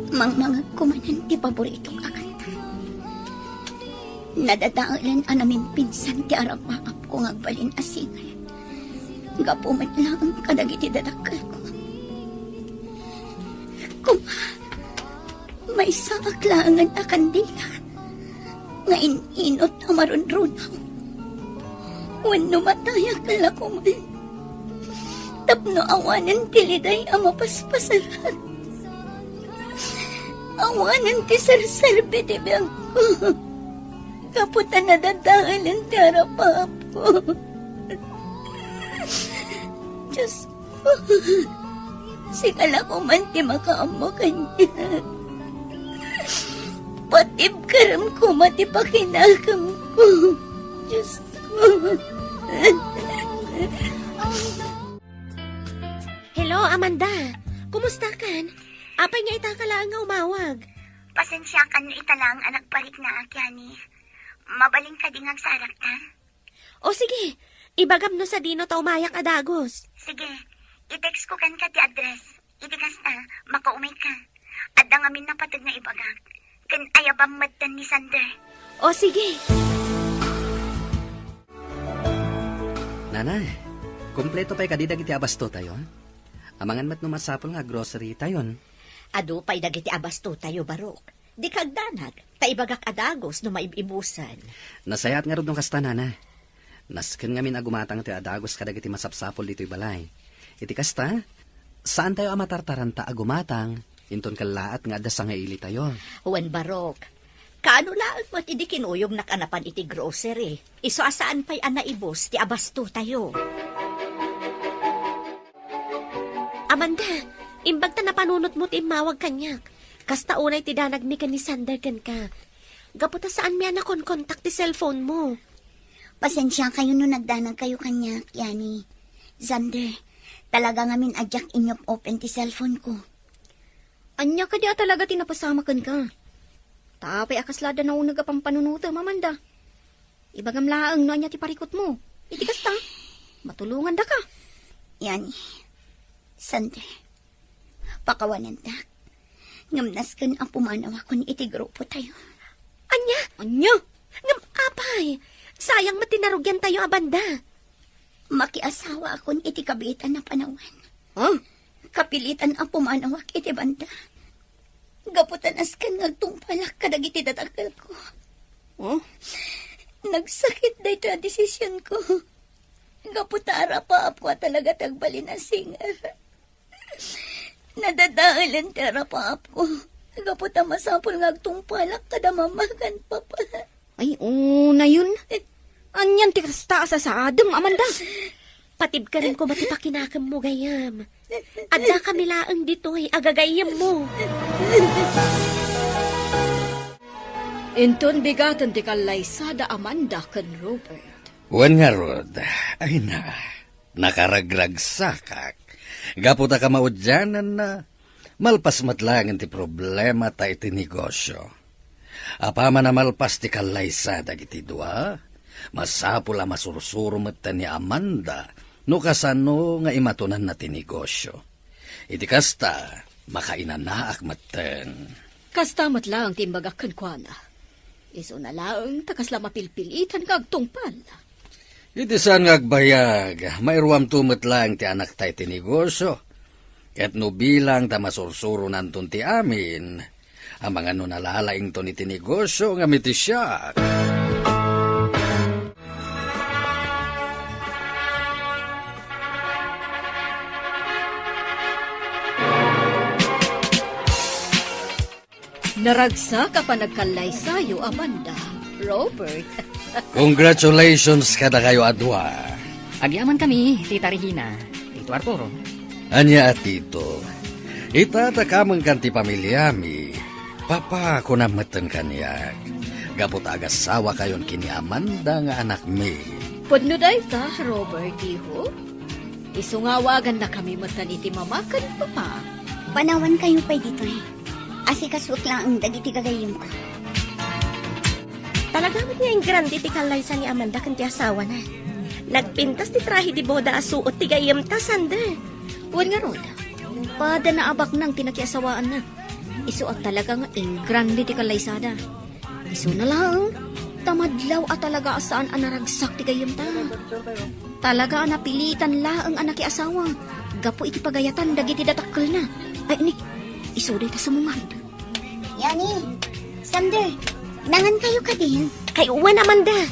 Mga kumanan ti paboritong akanta. Nadadaalan anamin pinsan ti arap-maap ko ngagbalin asingay. Gapumat lang ang kadagiti dadakal ko. May saaklangan na kandila. Ngayon inot na marunrunaw. Wano matayak na kuman. Tapno awanan tiliday ang mapaspasaran. Awanan ti sarserbe ti biyang ko. Kaputa na dadaalan ti harapap ko. Diyos ko. Sigala ko man ti makaamo kanya. Patib karam ko matipakinakam ko. Diyos ko. Hello, Amanda. Kumusta kan? Apay nga itakalaan nga umawag. Pasensya ka no italang anak parik na akyani. Mabaling ka dingag sa arak ta. O sige, ibagam no sa dino ta umayak adagos. Sige, i-text ko kan ka ti address. Itikas na, makaumay ka. At dangamin na patag na ibagak. Kan ayabang madtan ni Sander. O sige. Nanay, kumpleto pa'y kadidag iti abasto tayo. Amangan mat numasapol nga grocery tayon. Adu pa'y dagiti abasto tayo, Barok. Di kagdanag, taibagak adagos no maibibusan. Nasayat nga rin nung kasta, nanay. Nasken nga min agumatang ti adagos kadag iti masapsapol dito'y balay. Iti kasta, saan tayo amatartaranta agumatang, inton kalaat nga adasa nga ili tayo. Wen Barok, kaano laang mo't idi kinuyog nakanapan iti grocery. Iso asaan pa'y anaibos ti abasto tayo. Amanda, imbag ta napanunot mo ti mawag kanyak. Kasta unay ti danag mi kan ni Sander kan ka. Gaputa saan mi anakon kontak ti cellphone mo. Pasensya kayo no nagdanag kayo kanya, Yani. Sander, talaga nga min adyak inyop open ti cellphone ko. Anya ka di talaga tinapasamakan ka. Tapay akaslada na unag apang panunuta, Amanda. Ibagam laang no anya ti parikot mo. Iti kasta, matulungan da ka. Yani, Sander, pakawanan ta. Ngamnas kan ang pumanawa ko ni iti grupo tayo. Anya? Anya? Ngam apay, sayang matinarugyan tayo, Amanda. Makiasawa ako ni iti kabitan na panawan. Huh? Kapilitan ang pumanawak iti banda. Gaputan askan ngagtungpalak kadag iti datakal ko. Oh? Nagsakit na ito ang desisyon ko. Gaputara pa apo talaga tagbali na singar. Nadadaalan tara pa apo. Gaputa masapol ngagtungpalak kada mamagan pa pa. Ay, na yun. Anyan ti kasta sa saadam, Amanda. Patib ka rin ko matipakinakam mo gayam. Adda kami laang dito'y agagayam mo. Inton bigatan ti kalaysada Amanda kan Robert. Wan nga rod, ay na, nakaragragsakak. Gaputa ka maudyanan na, malpas matlangan ti problema ta iti negosyo. Apama na malpas ti kalaysada iti dua, masapula masursuro mata ni Amanda, no kasano nga imatunan na ti negosyo. Iti kasta, makainanaak maten. Kasta matlang timbagak kan kuana. Iso na lang takasla mapilpilitan kagtungpal. Iti saan nga agbayag, mairuam tumot lang ti anak tayo ti negosyo. Ket no bilang ta masursuro nanton ti amin, ang mga no nalalaing to ni ti negosyo nga miti siya. Naragsa ka pa nagkalaysayo, Amanda. Robert. Congratulations kada kayo adwa. Agyaman kami, Tita Regina, Tito Arturo. Anya at tito, itatakamang kanti pamilyami, papa ko na matan kanyak. Gapot agasawa kayon kini Amanda nga anak mi. Pudno day ta, Robert, iho? Isungawagan na kami matan iti mamakan papa. Panawan kayo pa dito eh. Asikaswak lang ang dagiti gagayim ko. Talagang niya yung grande ti kalaysa ni Amanda kan ti asawa na. Nagpintas ti trahi di boda asuot ti gayam ta, Sander. Huwag nga rod. Pada na abak nang tinakiasawaan na. Iso at talaga nga grande ti kalaysada. Iso na lang. Tamadlaw at talaga asaan ang naragsak ti gayam ta. Talaga napilitan la ang anak asawa. Gapo iti pagayatan dagiti datakkel na. Ay ni, iso day ta sumungan. Yani, Sander, nangan kayo ka din. Kay uwan, Amanda.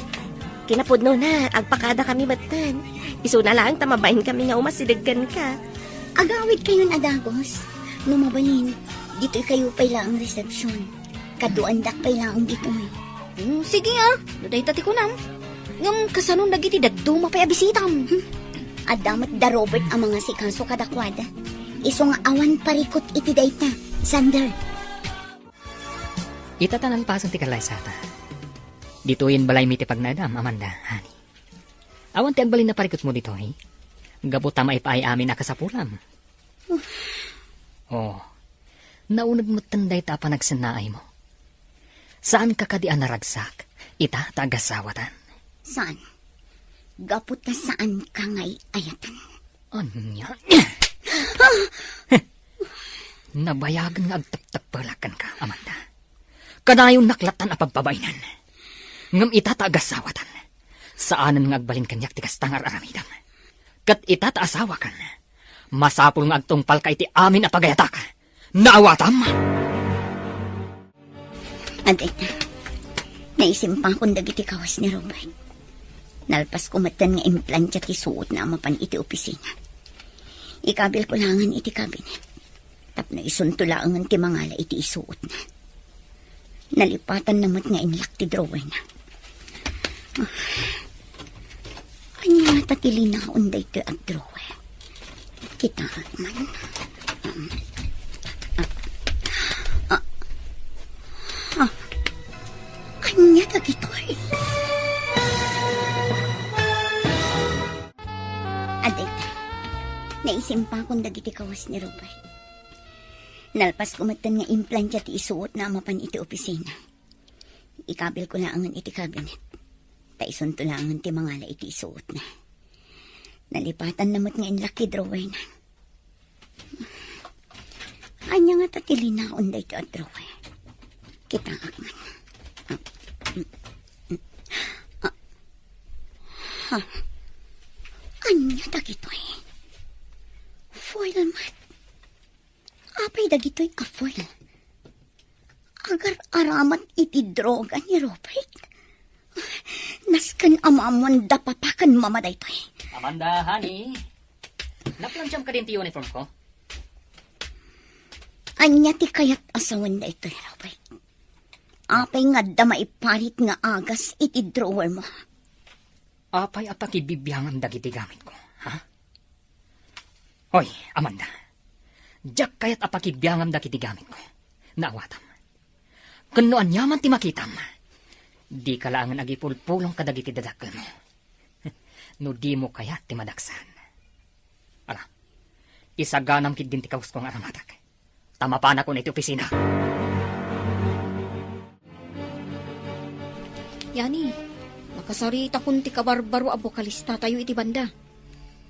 Kinapudno na, agpakada kami batan. Iso na lang, tamabain kami nga umasidagan ka. Agawid kayo na dagos. Lumabalin, dito kayo pa lang ang resepsyon. Kaduandak pa lang ang dito eh. Sige ah, naday tati ko nam. Ngam kasanong nagiti daduma pa'y abisitam. Adamat da Robert ang mga sikaso kadakwada. Iso nga awan parikot iti dayta, Sander. Itatanan pasan ti kalaysata. Dituin balay mi ti pagnadam, Amanda, hani. Awan ti agbalin na parikot mo dito, eh. Gabuta maipaay amin na kasapulam. Oh, naunag mo tanday ta pa nagsanaay mo. Saan ka kadian naragsak? Ita tagasawatan. Saan? Gapot na saan ka ngay ayatan? Anya? Nabayagan nga agtagtagpalakan ka, Amanda. Kanayon naklatan a pagpabainan. Ngam ita tagasawatan. Saanan nga agbalin kanyak tikas tangar aramidam. Kat ita taasawa kan. Masapul nga agtungpal ka iti amin a pagayatak. Naawatam! Aday na. Naisimpa kong dagiti kawas ni Robert. Nalpas kumatan nga implantya ti suot na amapan iti opisina. Ikabil ko langan iti kabinet. Tapno isuntulaangan ti mangala iti isuot na. Nalipatan namat nga inlak ti drawer na. Anya tatili na unday ti at drawer. Kita man. Anya tagitoy. Aday ta. Naisimpa kong dagiti kawas ni Robert. Nalpas kumatan nga implantya ti isuot na amapan iti opisina. Ikabil ko laangan iti kabinet. Taison to laangan ti mangala iti isuot na. Nalipatan namot nga inlaki drawer na. Anya nga tatili na unday to at drawer. Kita akman. Anya dagitoy. Foil mat. Apay dagitoy ka foil. Agar aramat iti droga ni Robert. Nasken amamon da papakan mama daytoy. Amanda, honey. Naplansyam ka din ti uniform ko? Anya ti kayat asawan daytoy, Robert. Apay nga da maiparit nga agas iti drawer mo. Apay apakibibiyangan dagiti gamit ko, ha? Hoy, Amanda. Diyak kayat apakibiyangan dagiti gamit ko. Naawatam. Kano anyaman ti makitam. Di kalaangan agipulpulong kadagiti dadakan mo. No di mo kayat ti madaksan. Ala, isaganam kid din ti kaus kong aramatak. Tama pa na ko na iti opisina. Yani, makasarita kun ti kabarbaro abokalista tayo iti banda.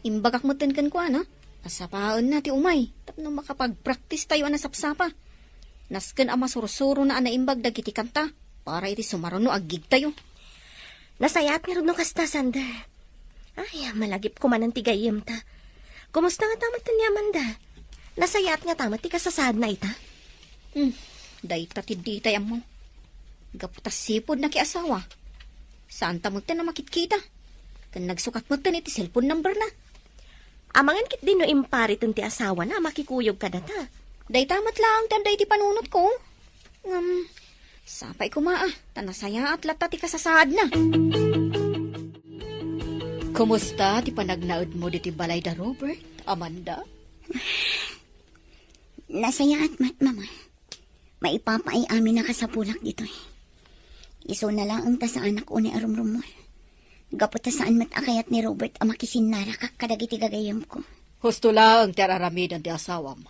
Imbagak moten kan ko, ano? Asapaan na ti umay. Tapno makapag-practice tayo na sapsapa. Nasken ama surusuro na anaimbag dagiti kanta. Para iti sumaruno agig tayo. Nasayat nga rin no kasta, Sander. Ay, malagip ko man ang tigayim ta. Kumusta nga tamat ni Amanda? Nasayat nga tamat ti kasasad na ita? Dayta ti ditay mo. Gaputas sipod na kiasawa. Saan tamot na makitkita? Kan nagsukat mo iti cellphone number na. Amangan kit din no imparit ti asawa na makikuyog ka na ta. Daytamat lang tanday ti panunot ko. Sapay kumaa, tanasaya at lata ti kasasad na. Kumusta ti panagnaod mo diti balay da Robert, Amanda? Nasaya at mat, mama. Maipapaay amin na kasapulak dito eh. Iso na lang ang ta sa anak ko ni arumrumol. Gapot ta saan mat akayat ni Robert ang makisinara kadagiti gagayam ko. Husto lang ti araramidan ti asawam.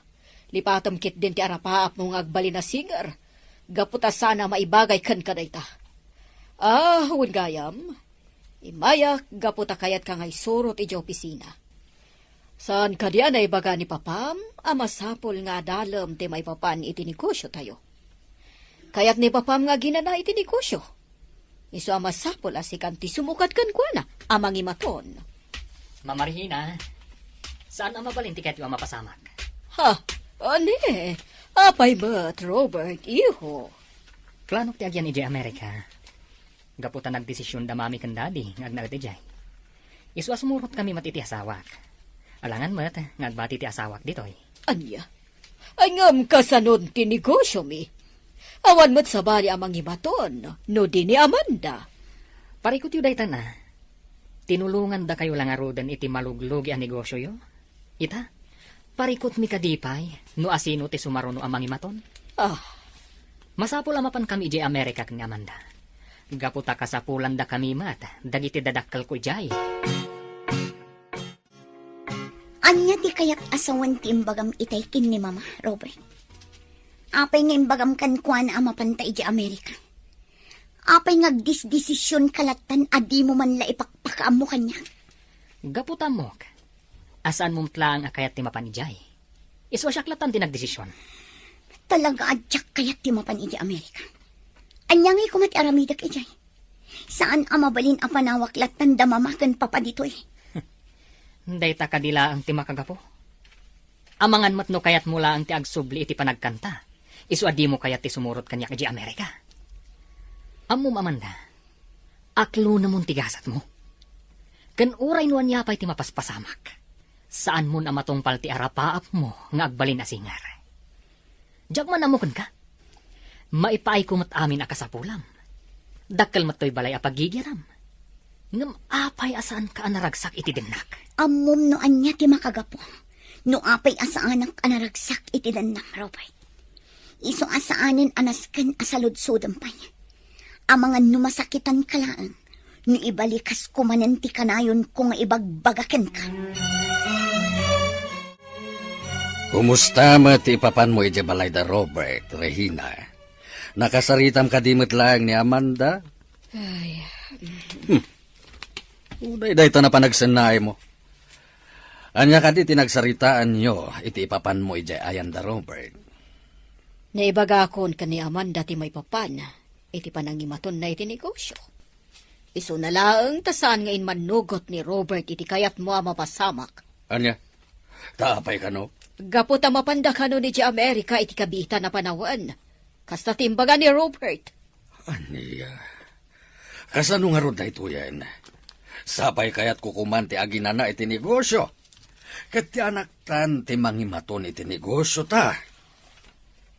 Lipatom kit din ti arapaap mong agbali na singer. Gaputa sana maibagay kan kadayta. Huwag gayam. Imayak, gaputa kayat ka ngay surot iti opisina. Saan ka diyan ay baga ni papam, amasapol nga dalam ti may papan iti negosyo tayo. Kayat ni papam nga ginana iti negosyo. Iso amasapol asikan ti sumukat kan kwa na, amang imaton. Mamarihina, saan ang mabalin tiket yung mapasamak? Ane, apay ba't, Robert, iho? Plano ti agyan iti Amerika. Gaputan nagdesisyon da mami kan daddy, ngagnagat ijay. Iswas murot kami matiti asawak. Alangan mat, ngagbati ti asawak ditoy. Anya, angam kasanod ti negosyo mi. Awan mo't sabali amang imaton, no di ni Amanda. Parikot yu daytan na. Tinulungan da kayo lang arudan iti maluglog ang negosyo yo. Ita, parikot mi kadipay, no asino ti sumaruno amang imaton. Masapul amapan kami ijay Amerika kang Amanda. Gaputa kasapulan da kami mat, dagiti dadakkel ko ijay. Anya ti kayak asawan ti imbagam itay kin ni Mama, Robert. Apay nga imbagam kan kuan amapanta iji Amerika. Apay nga desisyon kalatan adi mo man la ipakpakaam mo kanya. Gaputa mo, asaan mong tlaang akayat ti mapan ijay. Iswa syaklatan ti nagdesisyon. Talaga adyak kayat ti mapan iji Amerika. Anya ngay kumati aramidak ijay. Saan amabalin ang panawaklatan da mamakan papa ditoy. Dayta kadila ang ti makagapo. Amangan matno kayat mula ang ti agsubli iti panagkanta. Iswa di mo kayat ti sumurot kanya iji Amerika. Amum Amanda, aklo na mong tigasat mo. Kan uray nuan niya pa'y ti mapaspasamak. Saan mo na matungpal ti arapaap mo nga agbalin asingar. Diyak man amukan ka. Maipaay kumat amin akasapulam. Dakkel matoy balay apagigiram. Ngam apay asaan ka anaragsak iti dinnak. Amom no anya ti makagapo. No apay asaanak anaragsak iti dannak, Robert. Iso asaanin anasken asaludsudan pa niya. Amangan numasakitan kalaan. No ibalikas kumanen ti kanayon kung ibagbagaken ka. Kumusta mo ti papan mo iti balay da Robert, Regina? Nakasaritam kadimot lang ni Amanda? Ay, Uday ta na panagsanay mo. Anya ka di tinagsaritaan nyo, iti ipapan mo iti ayan da Robert. naibagakon ka ni Amanda ti may papan, iti panangimaton na iti negosyo. Iso na laang tasaan ngayon manugot ni Robert iti kayat mo mapasamak. Anya? Taapay ka no? Gapot ang mapanda ka no ni di Amerika iti kabita na panawan. Kasta timbaga ni Robert. Aniya. Kasano nga ron na ito yan? Sapay kayat kukuman ti aginana iti negosyo. Kat ti anak tan ti mangimaton iti negosyo ta.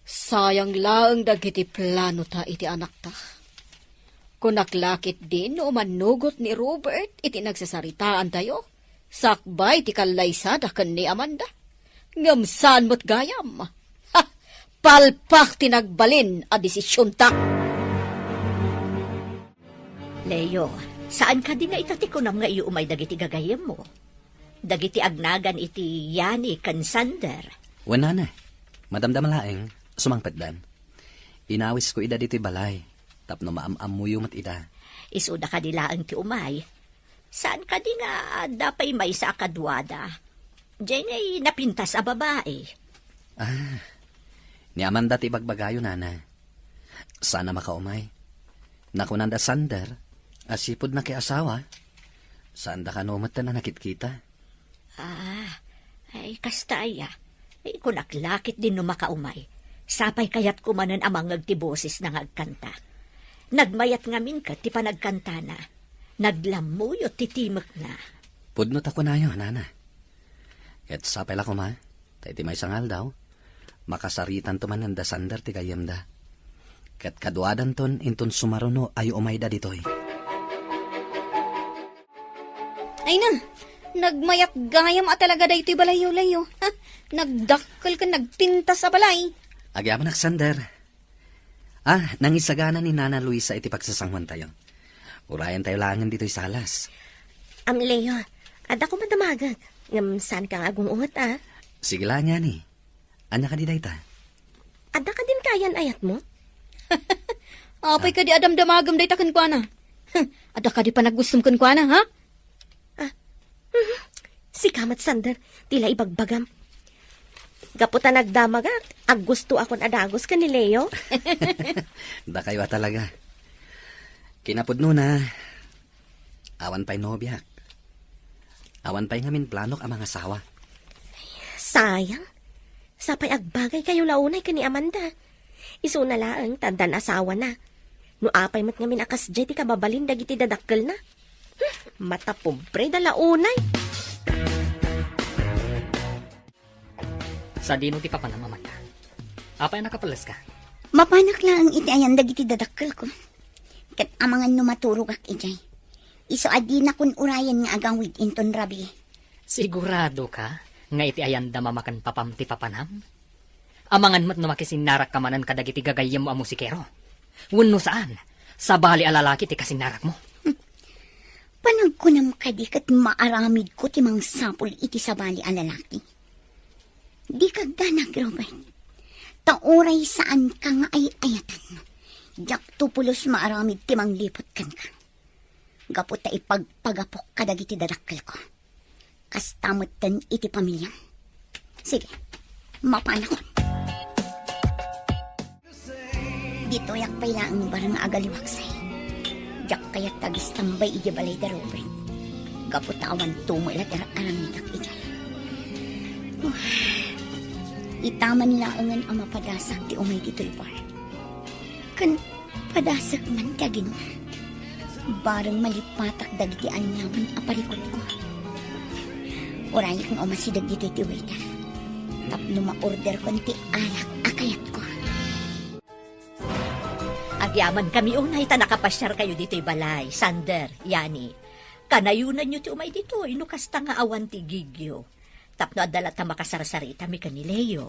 Sayang laang dagiti plano ta iti anak ta. Kung naklakit din o manugot ni Robert iti nagsasaritaan tayo, sakbay ti kalaysada kan ni Amanda. Ngamsan mo't gayam. Ha! Palpak tinagbalin a desisyon ta. Leo, saan ka di nga itatikunam nga iyo umay dagiti gagayem mo? Dagiti agnagan iti Yani kan Sander. Wala na. Madamdam laeng, sumangpet dan. Inawis ko ida diti balay. Tapno maamam mo yung ida. Isuda ka dilaang ti umay. Saan ka di nga dapay may sa akadwada? Diyan ay napintas a babae. Ni Amanda ti bagbagayo nana. Sana makaumay. Nakunanda Sander, asipod na kay asawa. Saan da ka numat na nakit-kita? Ay kastaya. Ay kunaklakit din no makaumay. Sapay kayat kumanan amang agtiboses na agkanta. Nagmayat ngamin ka ti panagkanta na. Naglamuyo titimek na. Pudnot ako na yun, nana. Ket sapay la ko ma, tayo ti may sangal daw. Makasaritan to man da Sander ti gayem da. Ket kaduadan ton inton sumaruno ay umayda ditoy. Ay na, nagmayak gayam at talaga da ito'y balayo-layo. Ha? Nagdakkel ka, nagpintas sa balay. Agyaman ak Sander. Nangisagana ni Nana Luisa iti pagsasangwan tayo. Urayan tayo langan dito'y salas. Leo, ada ko madamagat. Ngam saan ka agong ungot, Sige lang yan eh. Anya ka di dayta? Ada ka din kayan ayat mo? Apay ka di adam damagam day takan kwa na. Ada ka di pa nagustom kan kwa na, ha? Si Kamat Sander, tila ibagbagam. Gaputa nagdamagat, ag gusto akon adagos ka ni Leo. Da kayo talaga. Kinapod no na. Awan pa'y nobyak. Awan pa'y ngamin planok ang mga asawa. Sayang. Sapay agbagay kayo launay ka ni Amanda. Iso na laang tandan asawa na. No apay mat ngamin akas jay ti kababalin dagiti dadakkel na. Mata pobre da launay. Sa dino ti papanamaman ka. Apay nakapalas ka. Mapanak lang ang iti ayan dagiti dadakkel ko. Kat amangan no maturog ak ijay. Iso adi na kun urayan nga agawid inton rabi. Sigurado ka nga iti ayan da mamakan papam ti papanam? Amangan mo't no makisinarak ka manan kadagiti gagayem mo a musikero. Wenno saan? Sa bali a lalaki ti kasinarak mo. Panagkunam kadikat maaramid ko timang sapul iti sabali a lalaki. Di kagdanag, Robert. Tauray saan ka nga ay ayatan. Jak tupulos maaramid timang lipot kan ka. Gapot ta ipagpagapok kadagiti dadakkel ko. Kastamutan iti pamilya. Sige, mapana ko. Dito yak pala ang barang agaliwaksay. Jak kayat tagis tambay iti balay da Robert. Gapot awan tumulat aramitak iti. Itaman laangan ang mapadasak ti umay dito'y bar. Kan padasak man kagin. Barang malipatak dagiti anyaman aparikot ko. Uray kong umasidag dito'y ti waiter. Tapno ma-order ko ti alak akayat ko. Agyaman kami unay ta nakapasyar kayo dito'y balay, Sander, Yani. Kanayunan nyo ti umay dito, inukas ta nga awan ti gigyo. Tapno adala ta makasarsarita mi kanileo.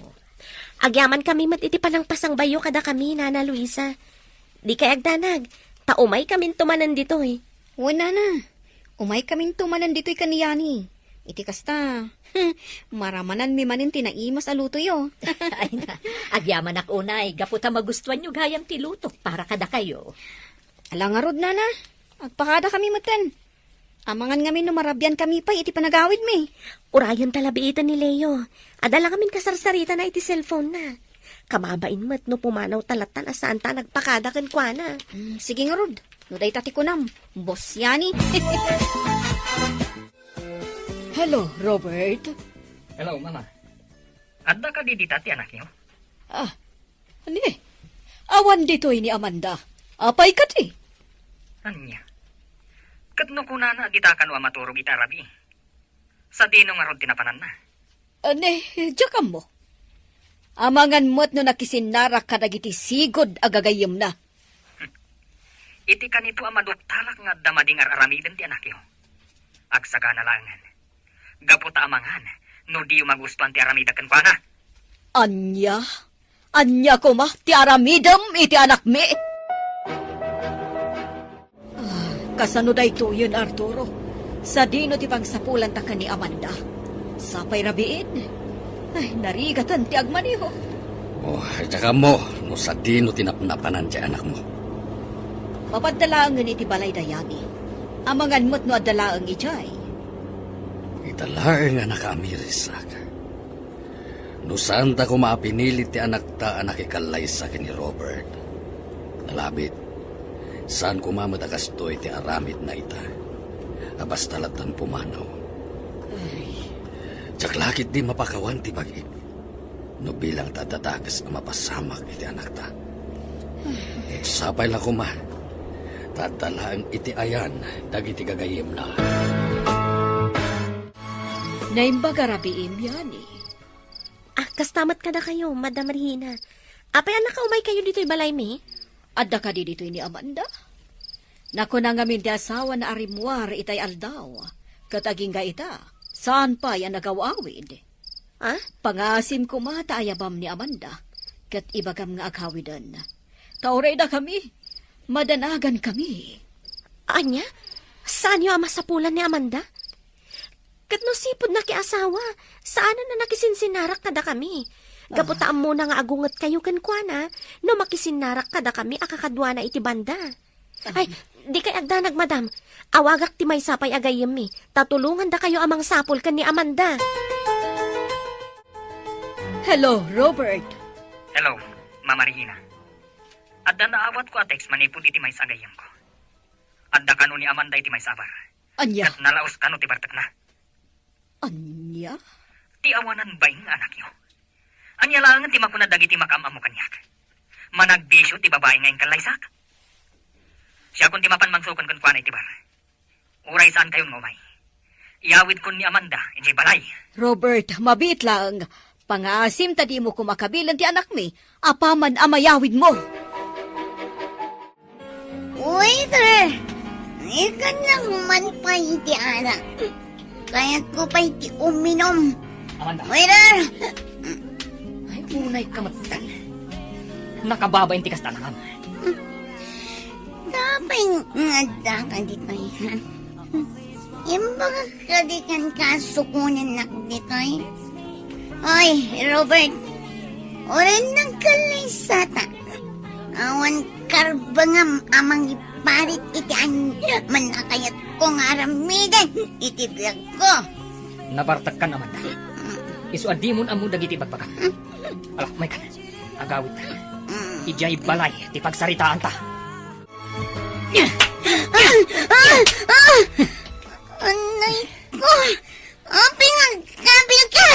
Agyaman kami mat iti palang pasang bayo kada kami, Nana Luisa. Di kay agdanag, taumay kami tumanan dito eh. Wala na. Umay kaming tumanan dito'y kaniyani. Iti kasta. Maramanan mi manin tinaimas aluto yo. Ay na, agyaman ak unay, gaputa magustuhan nyo gayam ti lutok para kada kayo. Alangarod na na. Agpakada kami matan. Amangan ngamin numarabyan kami pa iti panagawid mi. Urayan talabiitan ni Leo. Adala kamin kasarsarita na iti cellphone na. Kamabain mat no pumanaw talatan asaan ta nagpakada kan kwa na. Sige nga rod. No day tati ko nam. Boss Yani. Hello, Robert. Hello, mama. Adda ka di tati anak niyo? Ani? Awan dito'y ni Amanda. Apay ka ti. Anya? Katno ko na agitakan wa maturog iti Arabi. Sa dino nga rod tinapanan na. Ani, diyakam mo. Amangan mo't no nakisinarak ka nagiti sigod agagayim na. Iti kanito amadoktalak nga damading aramiden ti anak yo. Agsaga na langan. Gaputa amangan, no di magustuhan ti aramidakan kwa na. Anya? Anya ko ma, ti aramidam iti anak mi. Kasano da ito yun, Arturo? Sa dino ti pagsapulan ta ka ni Amanda. Sapay rabiin. Ay, narigatan ti agmaniho. Oh, tsaka mo, no sa dino tinapnapanan ti anak mo. Papadalaangan iti balay dayani. Amangan mo't no adalaang ijay. Italaang anak amirisak. No saan ta ko maapinilit ti anak ta anak ikalay sa ni Robert. Nalabit, saan ko mamatakas to iti aramid na ita. Abas talatan pumanaw. Tsaklakit di mapakawan ti bagik. No bilang tatatakas ang mapasamak iti anak ta. Sapay lang ko ma. Tatalaan iti ayan, dagiti gagayim na. Naimbaga rabiim yani. Kastamat ka na kayo, Madam Regina. Apay anak ka umay kayo dito'y balay mi? Adda ka di dito ni Amanda. Naku na ngamin di asawa na arimwar itay aldaw. Kataging ga ita, saan pa yan nagawawid? Pangasim ko mata ayabam ni Amanda. Kat ibagam nga aghawidan. Tauray na kami. Madanagan kami. Anya? Saan yung ama sa pulan ni Amanda? Kat no sipod na asawa, saan na nakisininarak kada kami? Gaputaan mo na nga agungat kayo kankwana, no makisinarak kada kami akakadwa na iti banda. Ay, di kay agdanag, madam. Awagak ti may sapay agayem mi. Tatulungan da kayo amang sapol kan ni Amanda. Hello, Robert. Hello, Mama Regina. Adda naawat ko a text manipod iti may sagayam ko. Adda kano ni Amanda iti may sabar. Anya? Kat nalaos kano ti bartak na. Anya? Ti awanan ba yung anak yo? Anya lang ti makuna dagiti makamamu kanyak. Managbisyo ti babae ngayon kalaysak. Siya kun ti mapan magsukon kun kuanay ti bar. Uray saan kayong ngumay. Iyawid kun ni Amanda, iti balay. Robert, mabit lang. Pangasim tadi mo kumakabilan ti anak mi. Apaman amayawid mo. Waiter! Ikan lang man pa iti anak. Kaya ko pa iti uminom. Amanda. Waiter! Unay kamatan. Nakababa inti kas tanangam. Tapay nga ka dito ha. Imbaga ka di kan kasukunan nak dito Oy, Robert. Oren ng kalaysata. Awan karbangam amang iparit iti manakayat kong aramidan iti biyag ko. Nabartak ka naman da. Isuadi mo amo dagiti bagbagan. Ala, may kan. Agawit ta. Ijay balay, ti pagsaritaan ta. Anay ko. Pinagkabil ka.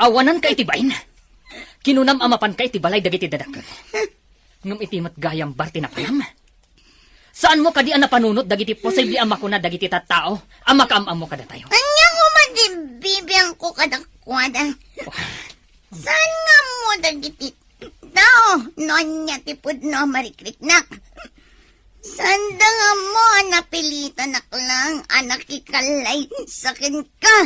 Awanan ka iti bain. Kinunam amapan ka iti balay dagiti dadakkel. Ngam iti matgayam barti na panam. Saan mo kadi ang napanunot dagiti posible ama ko na dagiti tattao? Ama kaamam mo kada tayo. Anya ko madibibiyang ko kadakwada. Saan nga mo dagiti tao? Nonya tipod no marikriknak. Sanda nga mo napilitan lang anak ikalay sakin ka.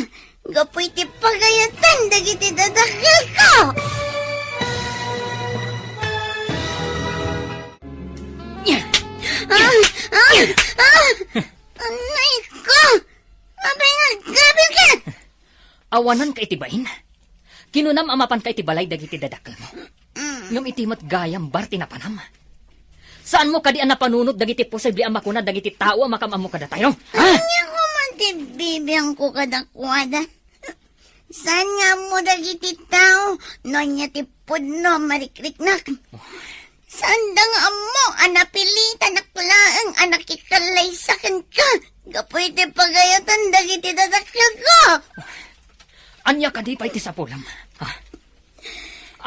Gapoy ti pagayatan dagiti dadakil ko. Anay ko! Abay nga, gabi ka! Awanan ka iti bain. Kinunam amapan ka iti balay dagiti dadakkel mo. Ngam iti matgayam barti na panam. Saan mo kadi ang napanunot dagiti posible ama ko na dagiti tao amakam mo kada tayo? Ha? Anya ko madibibiyang ko kadakwada. Saan nga mo dagiti tao? Nonya tipod no marikriknak. Saan da nga mo anapilitan nakulaang anak ikalay sakin ka. Gapoy ti pagayatan dagiti dadakil ko. Anya kadi pa iti sapulam. Ha?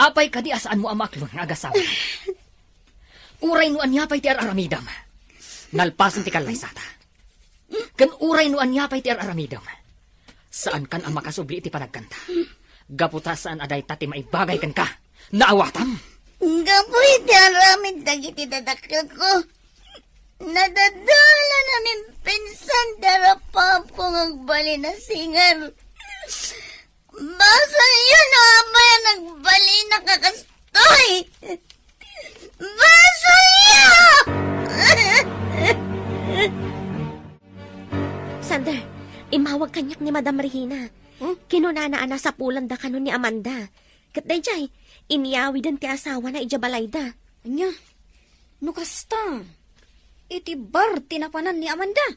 Apay kadi asaan mo amaklon nga agasawa. Uray no anya pa iti aramidam. Nalpasan ti kalaysata. Kan uray no anya pa iti aramidam. Saan kan ang makasubli iti panagkanta? Gaputa saan aday tati maibagay kan ka. Naawatam. Gapoy ti aramid dagiti dadakil ko. Nadadala na nin pinsan darapap kong agbali na singar. Basa yun o abay nagbali na kakastoy. Basa yun! Sander, imawag kanyak ni Madam Regina. Kinunanaan na sa pulan da kanon ni Amanda. Katday jay, iniyawi din ti asawa na ijabalay da. Anya, no kasta. Iti bar tinapanan ni Amanda.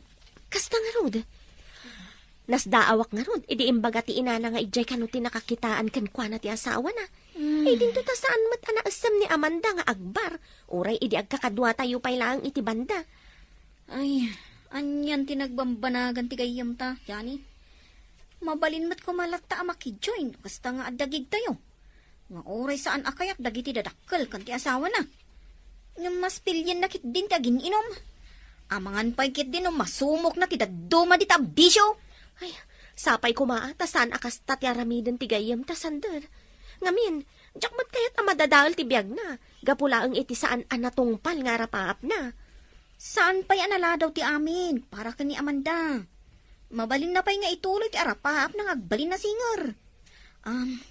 Kasta nga rod. Nasdaawak nga rod, idi imbaga ti inana nga ijay kano ti nakakitaan kan kwa na ti asawa na. Eh dinto ta saan mat anaasam ni Amanda nga agbar. Uray idi agkakadwa tayo pay lang iti banda. Ay, anyan tinagbambanagan ti gayam ta, yani. Mabalin mat kumalata amakidjoin, kasta nga adagig tayo. Nga oray saan akayak dagiti dadakkel kan ti asawa na. Nga mas pilyan na kit din ti agin inom. Amangan pa'y kit din masumok na ti daduma di tabisyo. Ay, sapay kumaa, tasan akas ti aramiden ti gayam ta sander. Ngamin, jakmat kayat amadadal ti biyag na. Gapulaang iti saan anatungpal nga rapaap na. Saan pa'y anala daw ti amin, para ka ni Amanda. Mabalin na pa'y nga ituloy ti arapaap nang agbalin na singer.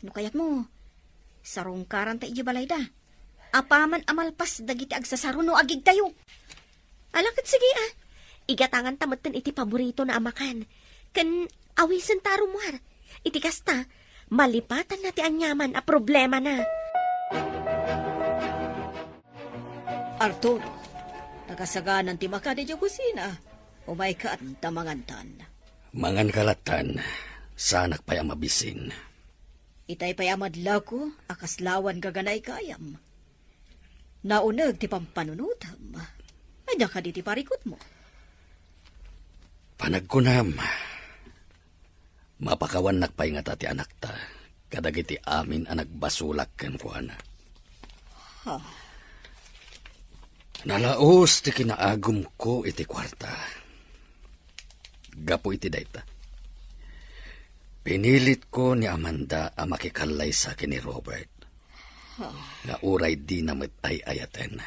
No kayat mo, sarong karan ta ijibalay da. Apaman amalpas dagiti agsasaro no agig tayo. Alakit sige Igatangan tamatan iti paborito na amakan. Kan awisan tarumwar. Iti kasta, malipatan na ti anyaman a problema na. Arturo, nakasaganan ti makadi di kusina. Umay ka at tamangantan. Mangan kalatan, sanak pa'y mabisin. Itay pa'y amadla ko, akaslawan gaganay kayam. Naunag ti pampanunutam. Ay ka di ti parikot mo. Panagkunam, mapakawan nakpay nga ti anak ta, kadagiti amin ang nagbasulak ken kuana. Nalaos ti kinaagum ko iti kwarta. Gapo iti dayta. Pinilit ko ni Amanda ang makikalay sa akin ni Robert. Nga uray di namit ay ayaten.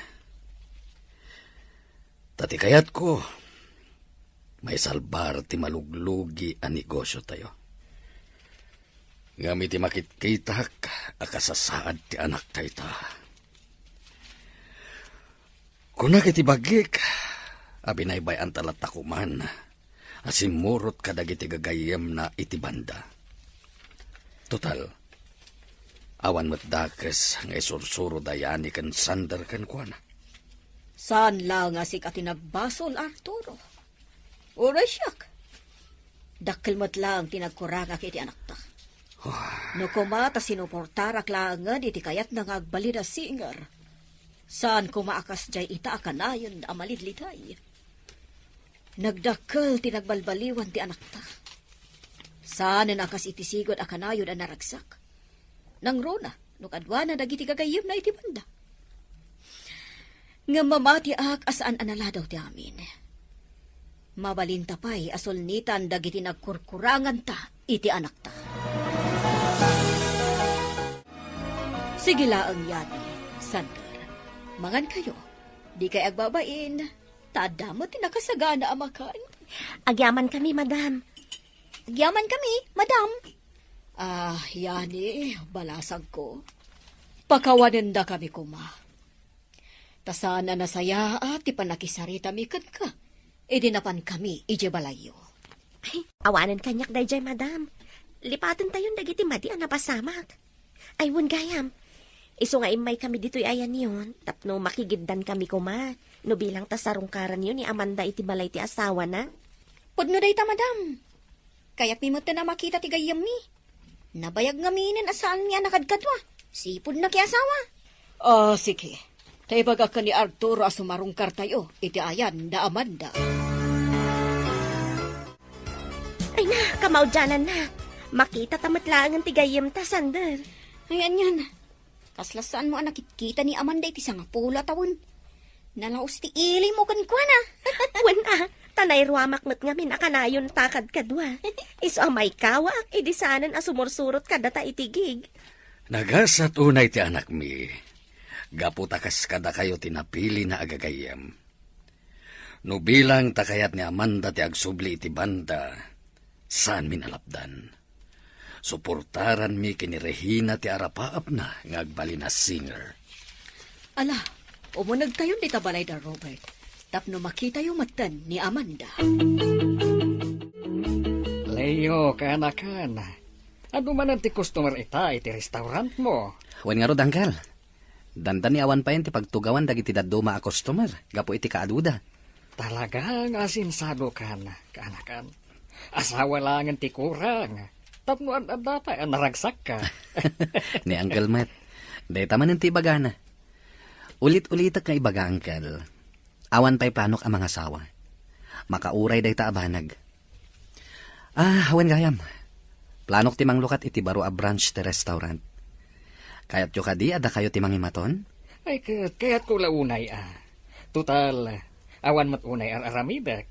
Tati kayat ko, may salbar ti maluglugi ang negosyo tayo. Ngamit ti makitkitak, akasasaad ti anak tayo ta. Kuna kiti bagik, abinaybay ang talatakuman, asimurot kadagiti gagayem na iti banda. Total, awan mo't dakes nga isursuro dayani kan sandar kan kuana. Saan lang nga si katinagbasol, Arturo? Uray siyak. Dakkel mo't lang tinagkuraka kiti anak ta. No kumata sinuportarak lang nga iti kayat nang agbali na singer. Saan kumaakas jay ita akanayon na amalidlitay. Nagdakkel tinagbalbaliwan ti anak ta. Saan akas iti sigod akanayon ang naragsak. Nang rona, no kadwana dagiti gagayim na iti banda. Nga mamati ak asaan anala daw ti amin. Mabalinta pa'y asulnitan dagiti nagkurkurangan ta iti anak ta. Sige laang yani, Sander. Mangan kayo, di kay agbabain. Tadamot tinakasagana amakan. Agyaman kami, madam. Agyaman kami, madam. Yani, balasag ko. Pakawanin da kami kuma. Tasana nasaya at ipanakisarita mi ka. Idinapan kami, ije balayo. Ay, awanan kanyak dayjay, madam. Lipatan tayon dagiti madi ang napasamak. Ay, wun gayam. Iso nga imay kami dito'y ayan yun. Tapno makigiddan kami kuma. No bilang tasarungkaran yun ni Amanda iti balay ti asawa na. Pudno day ta, madam. Kayak mimot na makita ti gayam mi. Nabayag nga minin asaan niya nakadkadwa. Sipod na kiasawa. Sige. Taibaga ka ni Arturo asumarungkar tayo. Iti ayan da Amanda. Ay na, kamaudyanan na. Makita tamat lang ang tigayim ta, Sander. Ayan yan. Kaslasaan mo ang nakikita ni Amanda iti nga pula tawon. Nalaos ti ili mo kan kwa na. Wala, tanay ruamak met nga minakanayon takad kadwa. Iso ang may kawak, idisanan asumursurot kadata itigig. Nagasat unay ti anak mi. Gaputakas kada kayo tinapili na agagayem. No bilang takayat ni Amanda ti agsubli iti banda, saan minalapdan? Suportaran mi kini Regina ti arapaap na nga agbali na singer. Ala, umunag tayo ni tabalay da Robert. Tapno makita yung matan ni Amanda. Leo, kanakan. Ano man ang ti customer ita iti restaurant mo? Wan nga rod, angkal. Dandan ni awan pa yun ti pagtugawan dagiti daduma a customer. Gapo iti kaaduda. Talagang asinsado ka na, kanakan. Asawa lang ang ti kurang. Tapno ang data, naragsak ka. Ni Uncle Matt. Day taman ti ibagana. Ulit-ulitak nga ibaga, Uncle. Awan pa'y planok ang mga asawa. Makauray day ta abanag. Hawan gayam. Planok ti manglukat iti baro a branch ti restaurant. Kayat yo kadi, ada kayo ti mangimaton? Ay, kaya't ko launay Total, awan mat unay aramidak.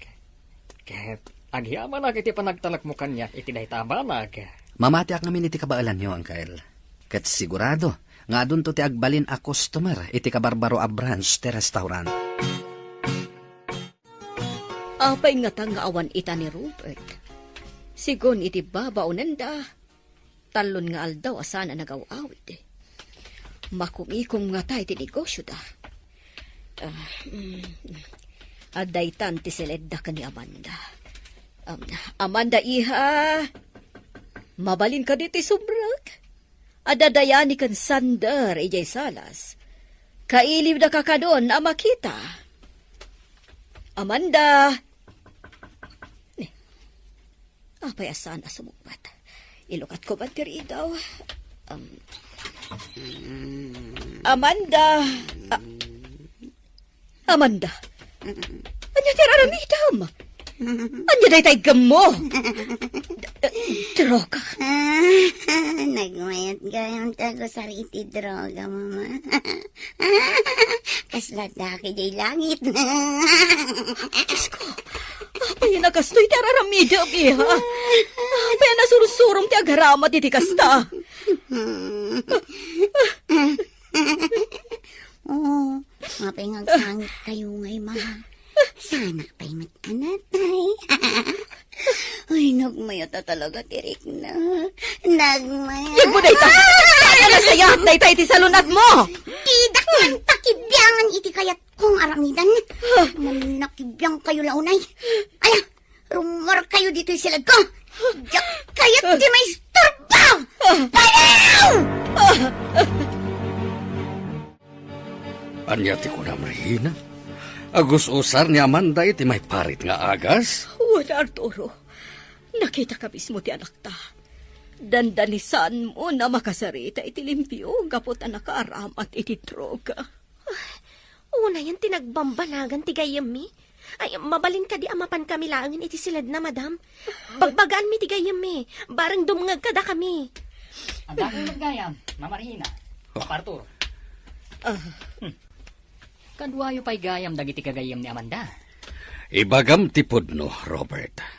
Kaya't agyaman na iti panagtalak mo kanya, iti day tabanag. Mamati ak namin iti kabaalan nyo, Uncle. Kat sigurado, nga dun to ti agbalin a customer, iti kabarbaro a branch ti restaurant. Apay nga tang nga awan ita ni Robert. Sigon iti babaunan da. Talon nga aldaw asana nagaw-awit. Makumikom nga tayo ti negosyo da. Adaytan ti seledda ka ni Amanda. Amanda, iha. Mabalin ka diti subrak. Adadayani kan Sander, ijay salas. Kailiw na ka kadon, makita. Amanda! Apay asaan asumugbat. Ilukat ko ba tiri daw? Amanda! Amanda! Anya tiraramidam! Anya day tay gamo! Droga! Nagmayat gayam tago sa riti droga, mama. Kaslata kay langit. Diyos ko! Apay nakastoy tiraramidam, iha! Apay nasurusurong ti agarama ti kasta! Oo, mapingagsangit kayo ngay, mama. Sana pa'y matanatay. Ay, nagmayata talaga, tirik na. Nagmayata. Yan mo na ita! Masaya at dayta iti salunat mo. Tidak man takibyangan iti kayat kong aramidan. Manakibyan kayo launay. Ala, rumor kayo dito silad ko. Yak kayat di may istorba. Palaw! Anyati ko na, Regina. Agus usar ni Amanda iti may parit nga agas. Wala, Arturo. Nakita ka mismo ti anak ta. Dandalisan mo na makasarita iti limpyo, gapot ang nakaaram at iti droga. Una yan tinagbambalagan ti gayam mi. Ay, mabalin ka di amapan kami laangin iti silad na, madam. Bagbagaan mi ti gayam mi. Barang dumngag kada kami. Ang daming maggayam, Mama Regina. Papa Arturo. Kadwayo pa'y gayam dagiti kagayam ni Amanda. Ibagam tipod no, Robert.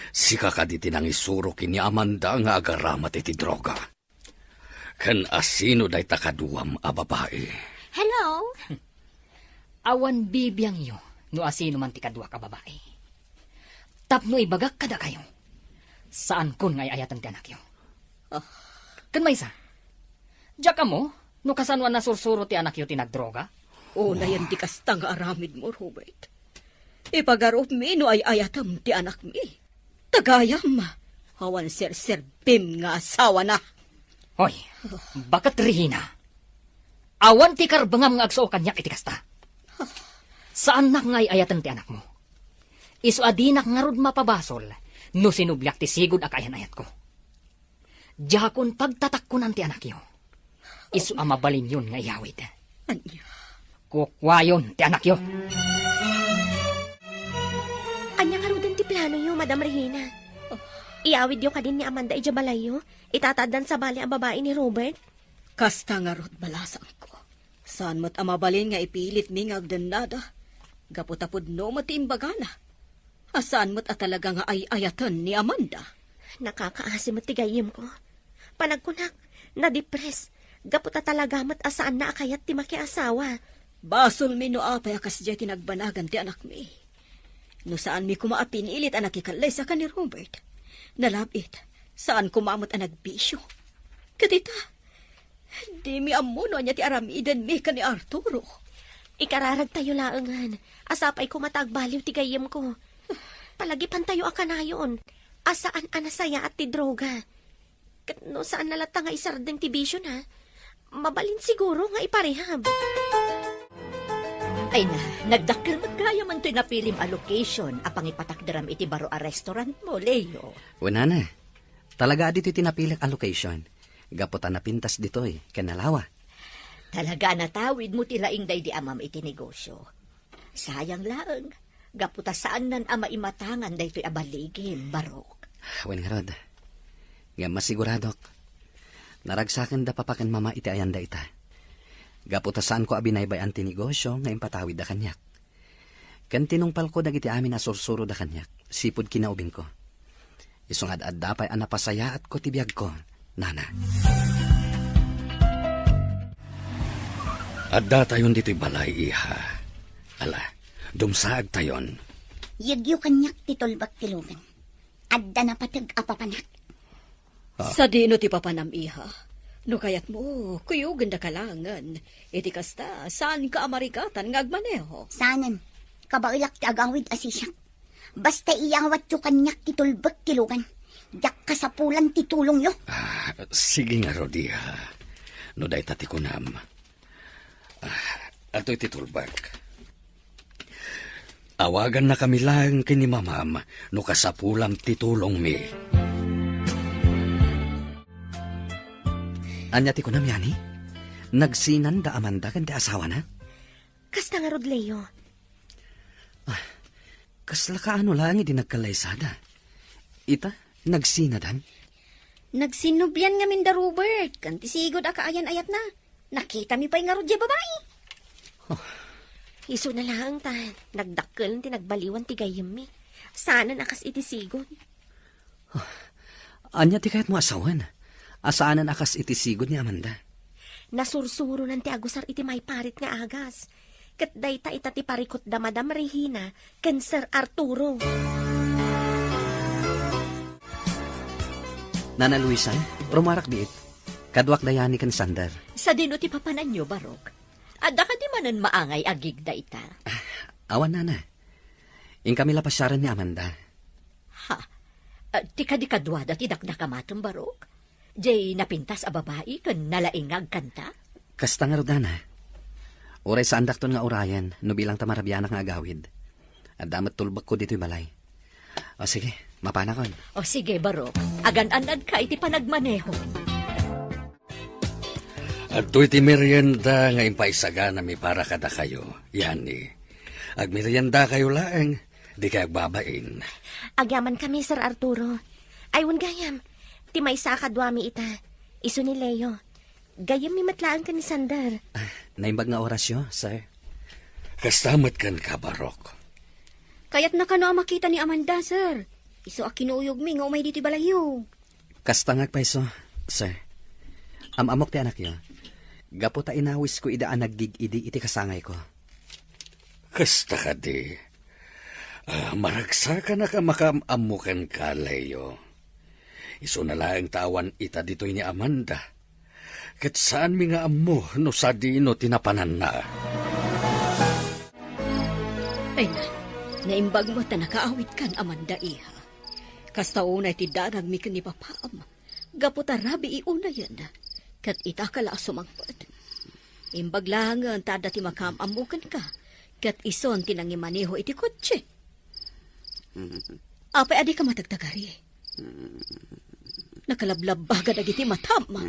Sika ka di tinang isuro kini Amanda nga agaramat iti droga. Kan asino day takaduam a babae. Hello? Awan bibiyang yo, no asino man ti kadwa ka babae. Tapno ibagak kada kayo. Saan kun ngay ayatan ti anak yo? Kan may isa? Diyak mo, no kasanwan na sursuro ti anak yo ti nagdroga? Una yan ti kastang aramid mo, Robert. Ipagarop mi no ay ayatam ti anak mi. Tagayam, hawan ser-serbim nga asawa na. Hoy, bakit Regina? Awan ti karbangam nga agso kanyak iti kasta. Saan nak ngay ayatan ti anak mo? Isu adinak nga rod mapabasol, no sinublyak ti sigod akayan ayat ko. Diyakon pagtatakkunan ti anak yo. Isu amabalin yun nga iyawid. Anya? Kukwayon ti anak yo. Anya nga din ti plano yo, Madam Regina. Iawid yo ka din ni Amanda Ijabalayo. Itatadan sa bali ang babae ni Robert. Kasta nga rod balasang ko. Saan mo't amabalin nga ipilit mi nga agdanada. Gaputapod no matiimbagana. Asaan mo't at talaga nga ay ayatan ni Amanda. Nakakaasim at tigayim ko. Panagkunak, na-depress. Gaputa talaga mat asaan na akayat ti makiasawa. Basol mi no apay akas diya tinagbanagan ti anak mi. No saan mi kumaapin ilit anak ikalay sa ni Robert. Nalabit, saan kumamot ang nagbisyo. Kadita, di mi amuno niya ti aramidan mi ka ni Arturo. Ikararag tayo laangan. Asapay ko matagbaliw ti gayim ko. Palagipan tayo akanayon. Asaan anasaya at ti droga. Kat no saan nalata nga isardeng ti bisyo na. Mabalin siguro nga iparehab. Ay na, nagdakil magkaya man to'y napilim a location apang ipatakdaram iti baro a restaurant mo, Leo. Una na. Talaga dito tinapilak ang location. Gaputan na pintas dito kanalawa. Talaga natawid mo tilaing day di amam iti negosyo. Sayang lang, gaputa saan nan ama imatangan day to'y abaligim, barok. Wen nga rod. Nga masiguradok. Naragsakan da papakan mama iti ayanda ita. Gaputa saan ko abinaybay ang tinegosyo nga impatawid da kanyak. Kan tinungpal ko dagiti amin na sursuro da kanyak. Sipod kinaubing ko. Isungad dapay ang napasaya at ko tibiyag ko, nana. Adda tayon dito'y balay, iha. Ala, dumsaag tayon. Yagyo kanyak titulbak tilugan. Adda na patag apapanak. Sa dino ti papanam iha. No kayat mo, kuyugan da kalangan. Iti kasta, saan ka amarikatan nga agmaneho? Sanan, kabailak ti agawid asisyak. Basta iyawat yo kanyak titulbak tilugan. Yak kasapulan titulong yo. Sige nga, Rodiha. No day tati kunam. Ato'y titulbak. Awagan na kami lang kini mamam no kasapulam titulong mi. Anya ti kunam yani? Nagsinan da Amanda kan di asawa na? Kasta nga rod, Leo. Kasla ka ano lang di nagkalaysada. Ita, nagsinadan? Nagsinubyan nga min da Robert. Kanti sigod akaayan ayat na. Nakita mi pa'y nga rod babae. Iso na lang ta. Nagdakkel ti nagbaliwan ti gayem mi. Sana nakas iti sigod. Anya ti kahit mo asawan? Asaanan akas iti sigod ni Amanda? Nasursuro nan ti agusar iti may parit nga agas. Kat dayta ita ti parikot da Madam Regina ken Sir Arturo. Nana Luisa, rumarak diit. Kadwak dayani kan Sander. Sa dino ti papanan nyo, Barok. Adda ka di manan maangay agig da ita. Awan na. In kami lapasyaran ni Amanda. Ha? Ti kadikadwada ti dakdakamatong, Barok. Jay napintas a babae kan nalaingag kanta. Kasta nga rodana. Oray sa andak ton nga orayan, no bilang tamarabyanak nga agawid. At damat tulbak ko dito'y balay. O sige, mapana kon. O sige, Barok. Agan-anad ka iti panagmaneho. At iti merienda nga impaisaga na mi para kada kayo. Yani, ag merienda kayo laeng, di kayo babain. Agyaman kami, Sir Arturo. Aywan gayam. Ti may sa kadwami ita. Iso ni Leo. Gayam mi matlaan ka ni Sander. Naimbag nga orasyo, sir. Kastamat kan ka, Barok. Kaya't nakano ang makita ni Amanda, sir. Iso a kinuuyog mi nga umay dito balayo. Kasta nga paiso, sir. Amok ti anak yo. Gapo ta inawis ko idaan naggig-idi iti kasangay ko. Kasta ka di. Maragsa ka na ka makamamukan ka, Leo. Iso na lang tawan ita dito'y ni Amanda. Kat saan mi nga amo no sa dino tinapanan na. Ay na, naimbag mo ta nakaawit kan Amanda iha. Kasta unay ti darag mi kan ni papaam. Gaputa rabi iuna yan. Kat ita kala sumangpad. Imbag langan tada ti makamamukan ka. Kat ison tinangimaneho iti kotse. Apay adi ka matagtagari. Nakalablab baga dagiti matama.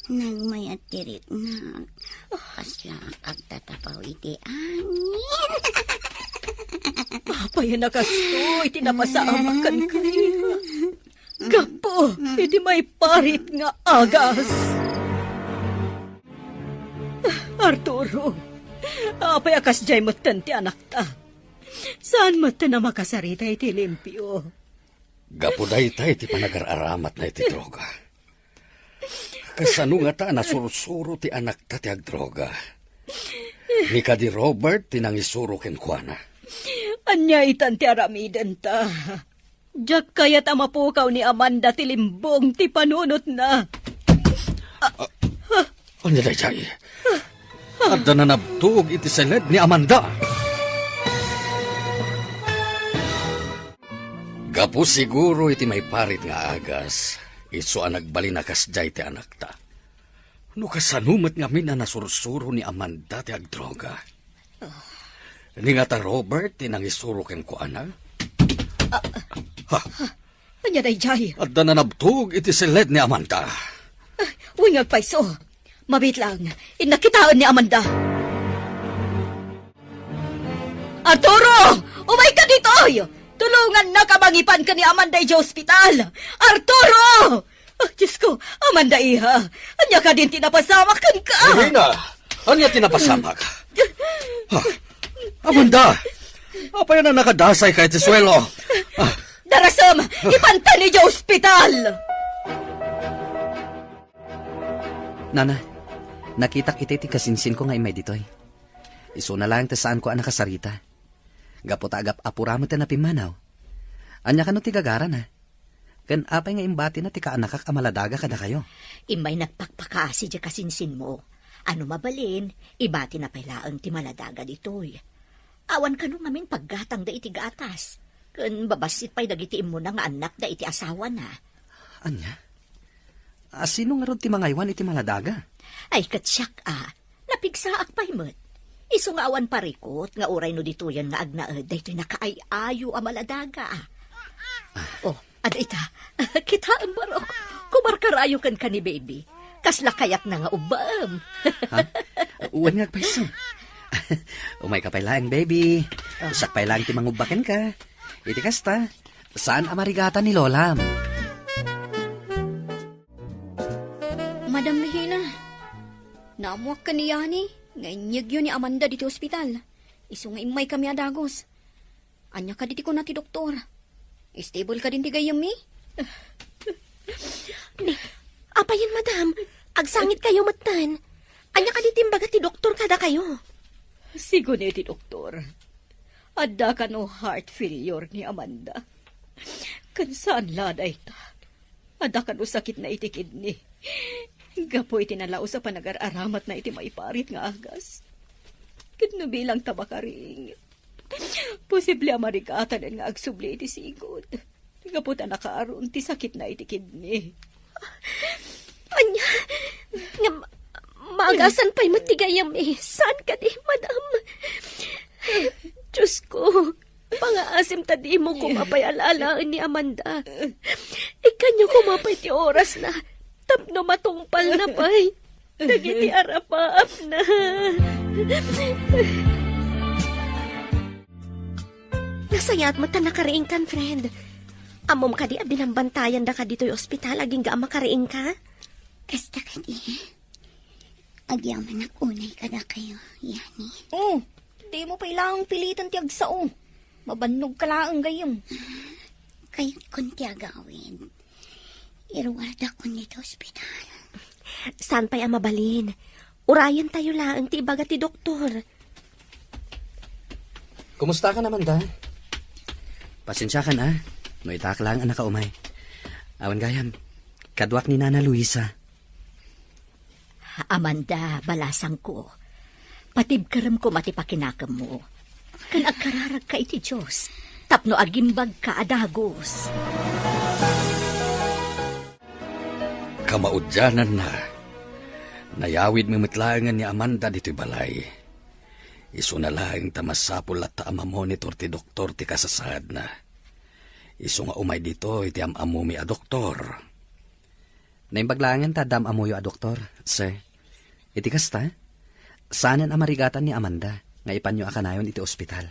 Nagmayat tirit na. Kasla agtatapaw iti angin. Apay nakasto iti napasamakan kayo. Gapo, iti may parit nga agas. Arturo, apay akas jay matan ti anak ta. Saan matan na makasarita iti limpyo? Gapuday tayo ti panagar-aramat na iti droga. Kasano nga ta nasursuro ti anak ta ti agdroga. Ni ka di Robert tinangisuro ken kuana. Anya itan ti aramiden ta. Diyak kayat amapukaw ni Amanda ti limbong ti panunot na. Anya day jay. Adda na nabtug iti seled ni Amanda. Gapu siguro iti may parit nga agas. Iso ang nagbalinakas jay ti anak ta. No kasanumat nga min na nasursuro ni Amanda ti agdroga. Ni nga ta Robert tinangisuro ken kuana. Anya day jay. Adda na nabtug iti seled ni Amanda. Wingag paiso. Mabit lang. Inakitaan ni Amanda. Arturo! Umay ka dito! Tulungan na kamangipan ka ni Amanda sa ospital! Arturo! Oh, Diyos ko, Amanda iha. Anya ka din tinapasamak kan ka. Rina! Anya tinapasamak? Amanda! Apay na nakadasay kahit sa swelo. Darasam! Ipanta ni sa ospital! Nana, nakitak iti kasinsin ko nga imay ditoy. Iso na lang ta saan ko ang nakasarita. Gapo tagap apuramo ta na pimanaw. Anya ka no ti gagara na. Kan apay nga imbati na ti kaanakak amaladaga kada kayo. Imay nagpakpakaasi di kasinsin mo. Ano mabalin, ibati na pailaan ti maladaga ditoy. Awan ka nung ngamin paggatang da iti gatas. Kan babasit pa'y dagiti mo na nga anak da iti asawa na. Anya? Sino nga ron ti mangaywan iti maladaga? Ay katsyak napigsaak pa'y mo't. Iso nga awan parikot, nga uray no dito yan nga agnaed, dahito nakaayayo a maladaga. Oh, ada ita, kitaan Barok, kumarkarayo kan ka ni baby. Kasla kayat na nga ubam. Ha? Uwan nga paiso. Umay ka pailang, baby. Usak pailang ti mangubaken ka. Iti kasta, saan amarigata ni Lolam? Madam Regina, naamuak ka ni Yani. Ngainyag yun ni Amanda dito ospital. Iso nga imay kami adagos. Anya ka diti ko na ti doktor. Stable ka din ti gayam mi? Apa yan, madam? Agsangit kayo matan. Anya ka ditimbaga ti doktor kada kayo. Sigo ni ti doktor. Adda ka no heart failure ni Amanda. Kansaan laday ta. Ada kan sakit na iti kidney. Gapo iti nalao sa panag-aramat na iti maiparit nga agas. Kidno bilang tabakaring. Posible amarikatan nga agsubli iti sigod. Gapo ta nakaaron ti sakit na iti kidney. Anya, nga maagasan pa'y matigayam Saan ka di, madam? Diyos ko, pangaasim tadi mo kumapayalalaan ni Amanda. Ikanyo kumapay ti oras na tapno matungpal na pa'y. Dagiti arapaap na. Nasayat mo ta nakariing kan, friend. Amom ka di binambantayan da ka dito'y ospital aging ga makariing ka? Kasta ka di. Agyaman unay ka na kayo, Yani. Oh, di mo pa ilang pilitan ti agsao. Mabannog ka lang gayong. Kaya't kunti agawin. Irwada ko nito ospital. Saan pa'y mabalin? Urayan tayo lang ti ibaga ti doktor. Kumusta ka naman, da? Pasensya ka na. No itak lang ang nakaumay. Awan gayam, kadwak ni Nana Luisa. Amanda, balasang ko. Patibkaram ko matipakinakam mo. Kan agkararag ka iti Diyos. Tapno agimbag ka adagos. Kamaudyanan na. Nayawid mimitlangan ni Amanda dito'y balay. Isu na lang tamasapol at taamamonitor ti doktor ti kasasad na. Isu nga umay dito iti amamumi a doktor. Naimbaglangan ta dam amuyo a doktor, sir. Iti kasta, sanan amarigatan ni Amanda nga ipanyo akanayon iti ospital.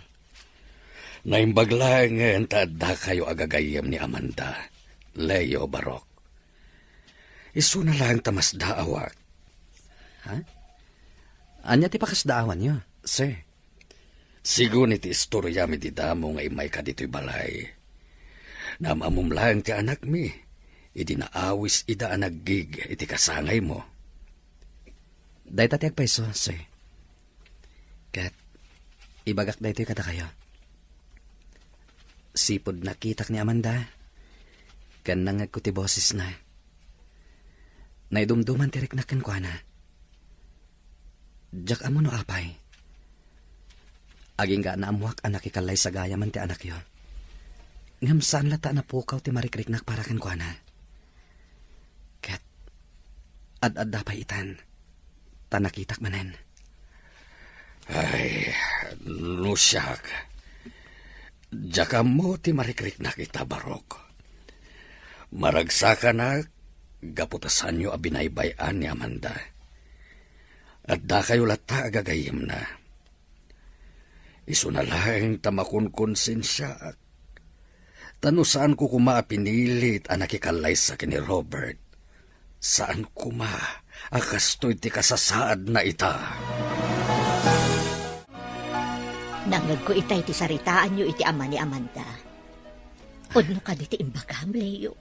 Naimbaglangan taadda kayo agagayam ni Amanda. Leo Barok. Isu na lang tamas daawak. Ha? Anya ti pakasdaawan niyo, sir? Sigun iti istorya mi di damo nga imay ka dito'y balay. Namamum lang ti anak mi. Idi naawis ida ang naggig iti kasangay mo. Day tatiag paiso, sir. Kat, ibagak day to'y kada kayo. Sipod nakitak ni Amanda. Kan nangag ko ti boses na. Naidumduman tirik na kankwa na. Diyak amo no apay. Aging ga naamuak anak ikalay sa gaya man ti anak yo. Ngam saan lata na pukaw ti marikriknak para kankwa na. Kat, ad-ad dapay itan. Tanakitak manen. Ay, nusyak. Diyak mo ti marikriknak ita Barok. Maragsa ka na, gaputasan nyo abinaybayan ni Amanda. At da kayo lata agagayim na. Isu na lang tamakunkonsensya. Tano saan ko pinilit anak ikalay sa kini Robert. Saan kuma akastoy ti kasasaad na ita. Nangag ko itay ti saritaan nyo iti ama ni Amanda. Udno ka di ti imbagam, Leo.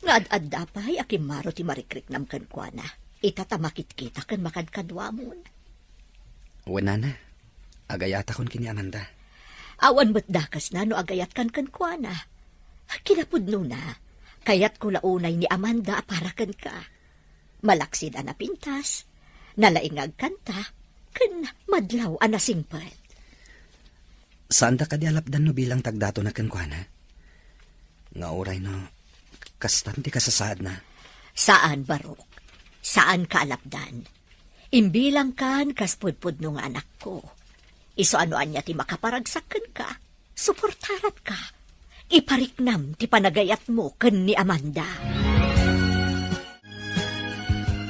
Nga ad dapay akimaro ti marikrik nam kankwana. Itatamakit kita kan makadkadwamon. Wala na. Agayata kon kini Amanda. Awan ba't dakas na no agayat kan kankwana. Kinapudno na. Kayat ko launay ni Amanda para kan ka. Malaksid na pintas. Nalaingag kanta. Kan madlaw anasingpal. Saan da ka di alapdan no bilang tagdato na kankwana? Nga oray no, kastan ti kasasaad na. Saan, Barok? Saan ka alapdan? Imbilang kan kaspudpud nung anak ko. Iso anoan niya ti makaparagsakan ka. Suportarat ka. Ipariknam ti panagayat mo ken ni Amanda.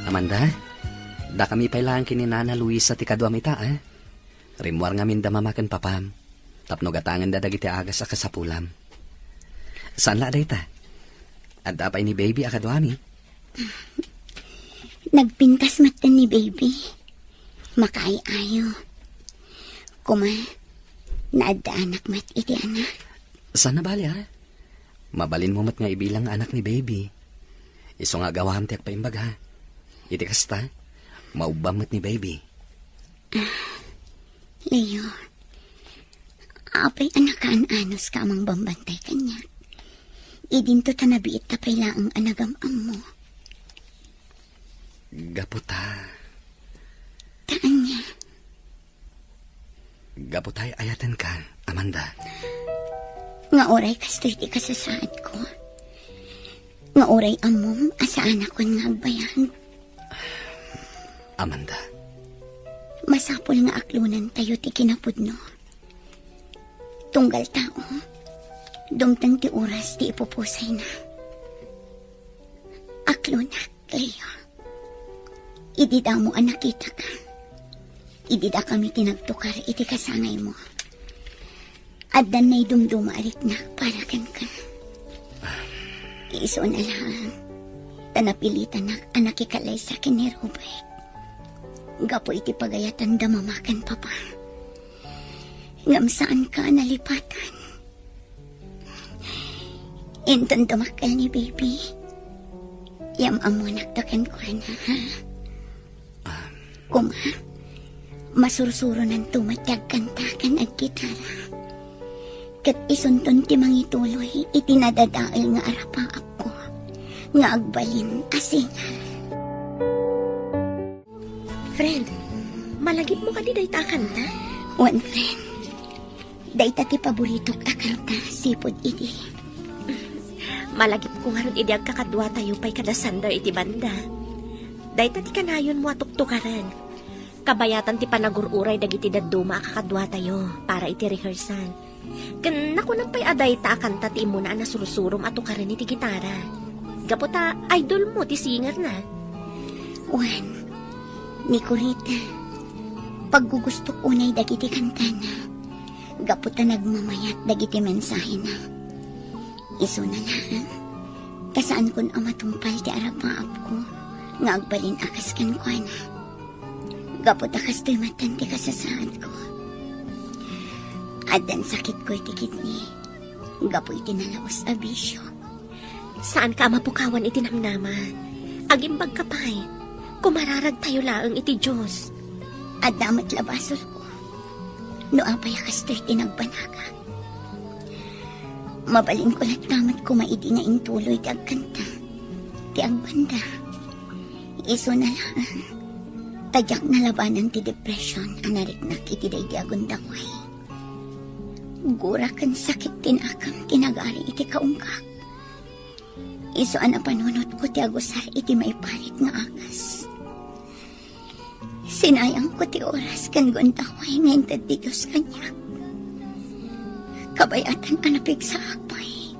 Amanda, da kami pailang kini Nana Luisa ti kadwamita, eh? Rimwar ngamin da mamakan papam. Tapno gatangan da dagiti agas sa kasapulam. Saan la day ta? At apay ni baby akadwami. Nagpintas mata ni baby. Makaayo. Kuma, naadda anak mat iti anak. Saan na bali, ha? Mabalin mo mat nga ibilang anak ni baby. Iso nga gawam tiyak paimbag, ha? Iti kasta, maubam mat ni baby. Leo, apay anak anos ka amang bambantay kanya. Idinto tanabiit tapay laang anagamam mo. Gaputa. Taan niya. Gaputay ayatan ka, Amanda. Nga oray kastoy di kasasaad ko. Nga oray amom asaan ako nga agbayan. Amanda. Masapol nga aklunan tayo ti kinapudno. Tunggal tao. Dumtang ti oras ti ipupusay na. Aklunak, Leo. Idida mo ang nakita ka. Idida kami tinagtukar iti kasangay mo. Addan na'y dumdumaarik na para kan ka. Iso na lang. Tanapilitan na anak ikalay sa akin ni Robert. Gapo iti pagayatan damamakan papa. Ngam saan ka nalipatan. Inton damakal ni baby. Yam amo nagtakan ko na ha. Kuma, masursuro ng tumatag kantakan ang gitara. Kat isunton ti mangituloy, itinadadaal nga arapaap ko. Nga agbalin asingal. Friend, malagip mo ka di day takanta? One friend, dayta ti paboritok akanta, sipod iti. Malagip ko nga ron idi agkakadwa tayo pa'y kadasander iti banda. Dayta ti kanayon mo atuktukaran. Kabayatan ti panagururay dagiti daduma kakadwa tayo para iti rehearsal. Kan naku nang pa'y aday ta akanta ti imo na nasurusurom atukaran iti gitara. Gaputa, idol mo ti singer na. Juan, ni Corita, paggugusto unay dagiti kantana, gaputa nagmamayat dagiti mensahe na. Iso na lang, kasaan kun amatumpal ti arapaap ko, nga agbalin akas kan ko na. Gaputa kas to'y matan ti kasasaad ko. Adan sakit ko iti kidney, gapu iti nalaos a bisyo. Saan ka mapukawan iti namnama? Agimbag ka pa'y, kumararag tayo laang iti Diyos. At damat labasol ko, no apay akas to'y tinagbanagag. Mabalin ko lahat damat kumaidi nga intuloy ti agkanta, ti agbanda. Iso na lang, tadyak na labanan ti depression, anariknak iti day di agundangway. Gura kan sakit tinakam tinagari iti kaungkak. Iso ana panunot ko ti agusar iti maipalit nga akas. Sinayang ko ti oras kan gundangway ngentad ti Diyos kanyak. Kabayatan anapig sa akpay.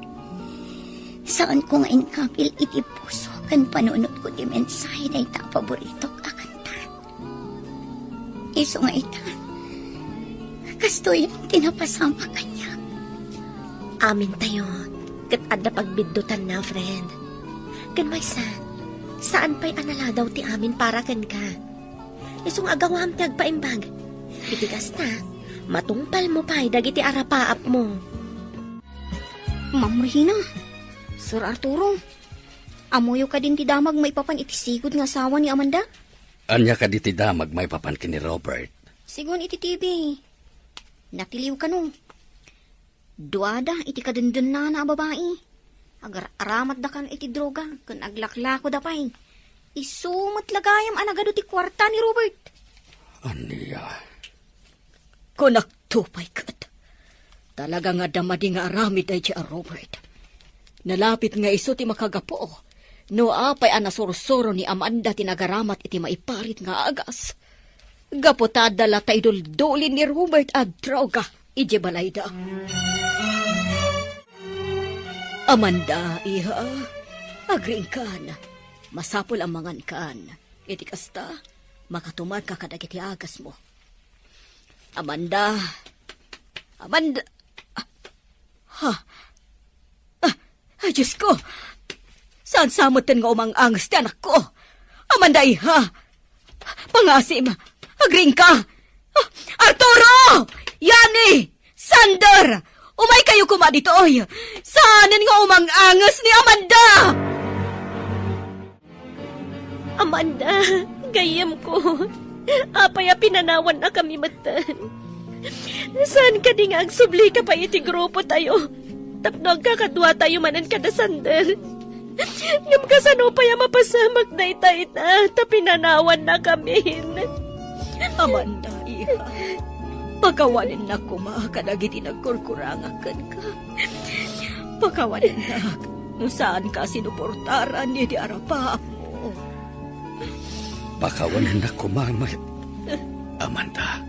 Saan ko nga inkapil iti puso kan panunot ko ti mensahe na ita paborito kakanta. Iso nga ita, kastoy tinapasama kanya. Amin tayo, kat adda pagbiddutan na, friend. Kan maysa, saan pa'y anala daw ti amin para kan ka? Isong agawam ti agpaimbag. Itigas na, matungpal mo pa'y dagiti arapaap mo. Ma'am Regina, Sir Arturo, amuyo ka din ti damag maipapan itisigod nga asawa ni Amanda? Anya ka di ti damag may papan kini Robert. Sigon iti TV. Natiliw ka nung. Duada iti kadendun na babae. Agar aramat da kan iti droga, kan aglaklako da pay. Isumat lagayam anagado ti kwarta ni Robert. Aniya. Kunak tupay kat. Talaga nga damadi nga aramid ay siya Robert. Nalapit nga iso ti makagapo. No apay anasorsoro ni Amanda tinagaramat iti maiparit nga agas. Gaputada la tayo dulin ni Robert at droga. Ije balayda. Amanda, iha. Agring kan. Masapol ang mangan kan. Iti kasta, makatumad ka kadagiti agas mo. Amanda. Amanda. Ay, Diyos ko. Saan samutan nga umang angas ti anak ko? Amanda, iha. Pangasim. Agring ka. Arturo! Yani! Sander! Umay kayo kuma dito, oy. Saanin nga umang angas ni Amanda? Amanda, gayam ko. Apaya pinanawan na kami matan. Saan ka di nga agsubli ka pa iti grupo tayo? Tapno ang kakadwa tayo manan kada sandal. Ngam kasano pa yung mapasamak na ita-ita, tapinanawan na kami. Amanda, iha. Pagkawanin na kumakadagiti nagkurkurangakan ka. Pagkawanin na no saan ka sinuportaran ni di arapa mo. Pakawanan na kumamit, Amanda.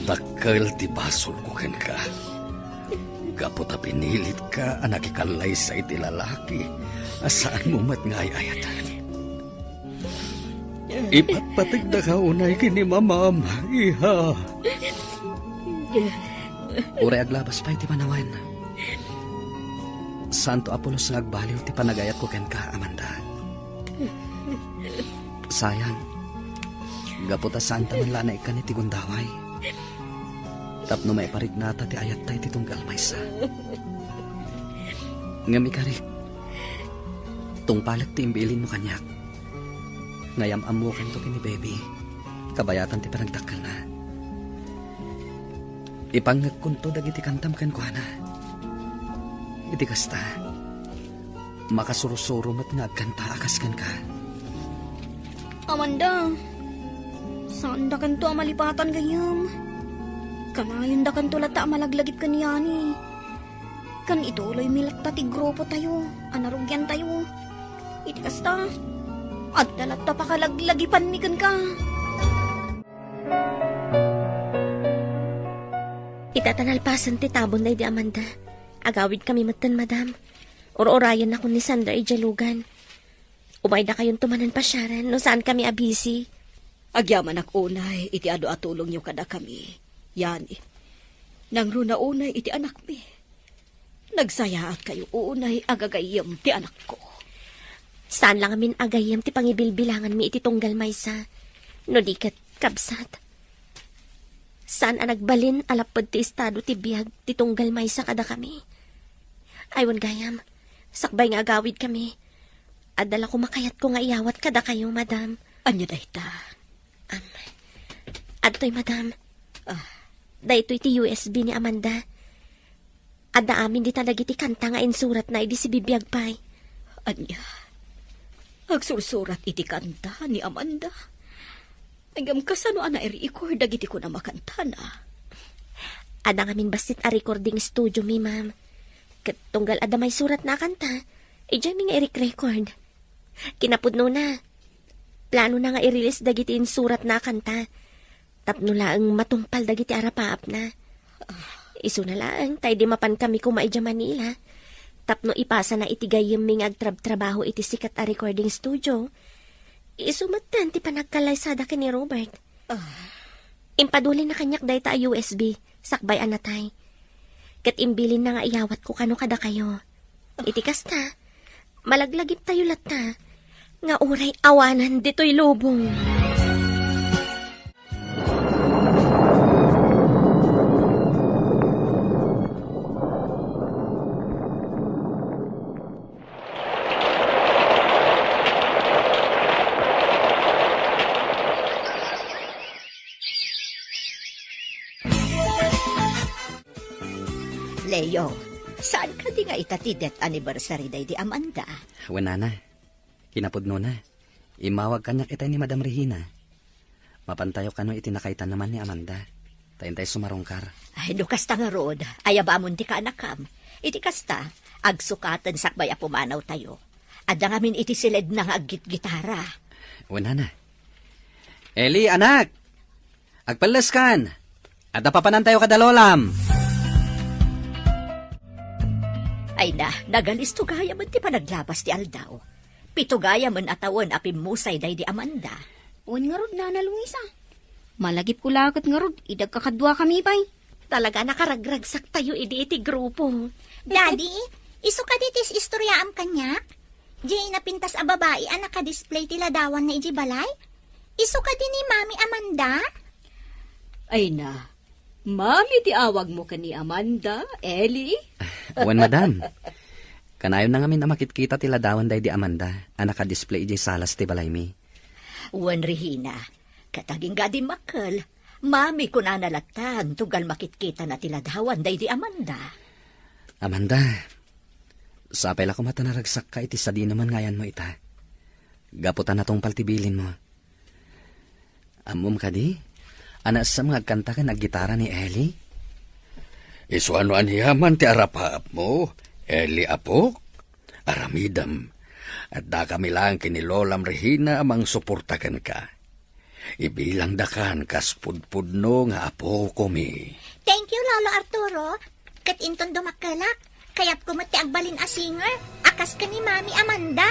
Dakkel ti basol ko ken ka. Kaputa pinilit ka, anak ikalay sa iti lalaki. Asaan mo mat nga ayatan? Ipatpatig na ka unay kini mamam, iha. Uray aglabas pa iti panawan. Santo Apolos nga agbaliw ti panagayat ko ken ka, Amanda. Sayang, gaputa santa man lana ikan iti gundaway. Tapno may parignata ti ayat tayo ti tunggal maysa. Ngam ikarik, tungpalat ti imbilin mo kanyak. Ngayam amukan to kini baby, kabayatan ti panagdakkel na. Ipangag kunto dagiti kantam ken kuana. Iti kasta, makasurusuro mat nga agkanta akas ken ka. Amanda, saan da kanto amalipatan gayam? Kanayon da kanto lata amalaglagip kaniyani. Kan ituloy milakta ti grupo tayo, anarugyan tayo. Iti kasta, at dalata pakalaglagipan ni kan ka. Itatanalpasan ti tabon na di Amanda. Agawid kami matan, madam. Or-orayan ako ni Sandra Ijalugan. Umay na kayong tumanan pa siyaran no saan kami abisi. Agyaman ak unay, iti ado atulong niyo kada kami. Yani, nang runa unay iti anak mi. Nagsaya at kayo unay agagayam ti anak ko. Saan lang amin agayam ti pangibilbilangan mi iti tunggal maysa. No di kat kabsat. Saan ang nagbalin alapod ti estado ti biyag ti tunggal maysa kada kami. Aywan gayam, sakbay nga agawid kami. Adala ko makayat ko nga iyawat kada kayo, madam. Anya da ita? Adtoy, madam. Daytoy ti USB ni Amanda. Adda amin di talagi ti kanta nga insurat na idi si bibiyag pay. Anya? Agsursurat iti kanta ni Amanda. Agam kasano ana i-record dagiti ko na makanta na. Adda ngamin basit a recording studio mi, ma'am. Katunggal adda may surat na kanta, ijay mi nga i-record. Kinapudno na. Plano na nga i-release dagiti insurat na kanta. Tapno laang matungpal dagiti arapaap na. Isu na laang, tay di mapan kami kumaidya Manila. Tapno ipasa na itigayim ming agtrab-trabaho iti sikat a recording studio. Isumatan ti panagkalaysada ni Robert. Impadulin na kanyak dayta a USB, sakbay anatay. Kat imbilin na nga iyawat ko kano kada kayo. Iti kasta, malaglagip tayo lata. Nga uray awanan dito'y lubong. Leo, saan ka di nga itati death anniversary day di Amanda? Wanana, kinapudno na. Imawag kanyak itay ni Madam Regina. Mapantayo kano itinakaitan naman ni Amanda. Tayintay sumarongkar. Ay, dukas ta nga rod, ayabamon di ka anakam. Iti kasta, agsukatan sakbay a pumanaw tayo. Adda ngamin iti silid na nga aggit-gitara. Wanana. Eli, anak! Agpalas kan! At napapanan tayo kadalolam! Ay na, nagalisto gaya man ti panaglabas ti Aldaw. Pito gaya man atawan apim musay day di Amanda. Un nga rod na Luisa. Malagip ko lakot nga rod, idag kakadwa kami pa'y. Talaga nakaragragsak tayo iti grupo. Daddy, iso ka ditis istoryaam kanyak? Jay napintas a babae ang naka-display tila dawan na iji balay? Iso ka din ni Mami Amanda? Ay na, mami ti awag mo ka ni Amanda, Ellie. Wan madam. Kanayon na ngamin na makitkita tila dawan day di Amanda. Ang naka-display di salas ti balay mi. Wan Regina, kataging gadi makal. Mami ko na nalatan, tugal makitkita na tila dawan day di Amanda. Amanda, sapay la ko matanaragsak ka iti sa di naman ngayan mo ita. Gaputan na tong paltibilin mo. Amom ka di? Anas sa mga kanta ka naggitara ni Ellie? Isuanuan hiyaman ti arapaap mo, Eli apok, aramidam, at da kami lang kini Lolam Regina amang suportakan ka. Ibilang dakan kas pudpudno nga apo ko mi. Thank you, Lolo Arturo. Kat inton dumakalak, kayat kumati agbalin a singer, akas ka ni Mami Amanda.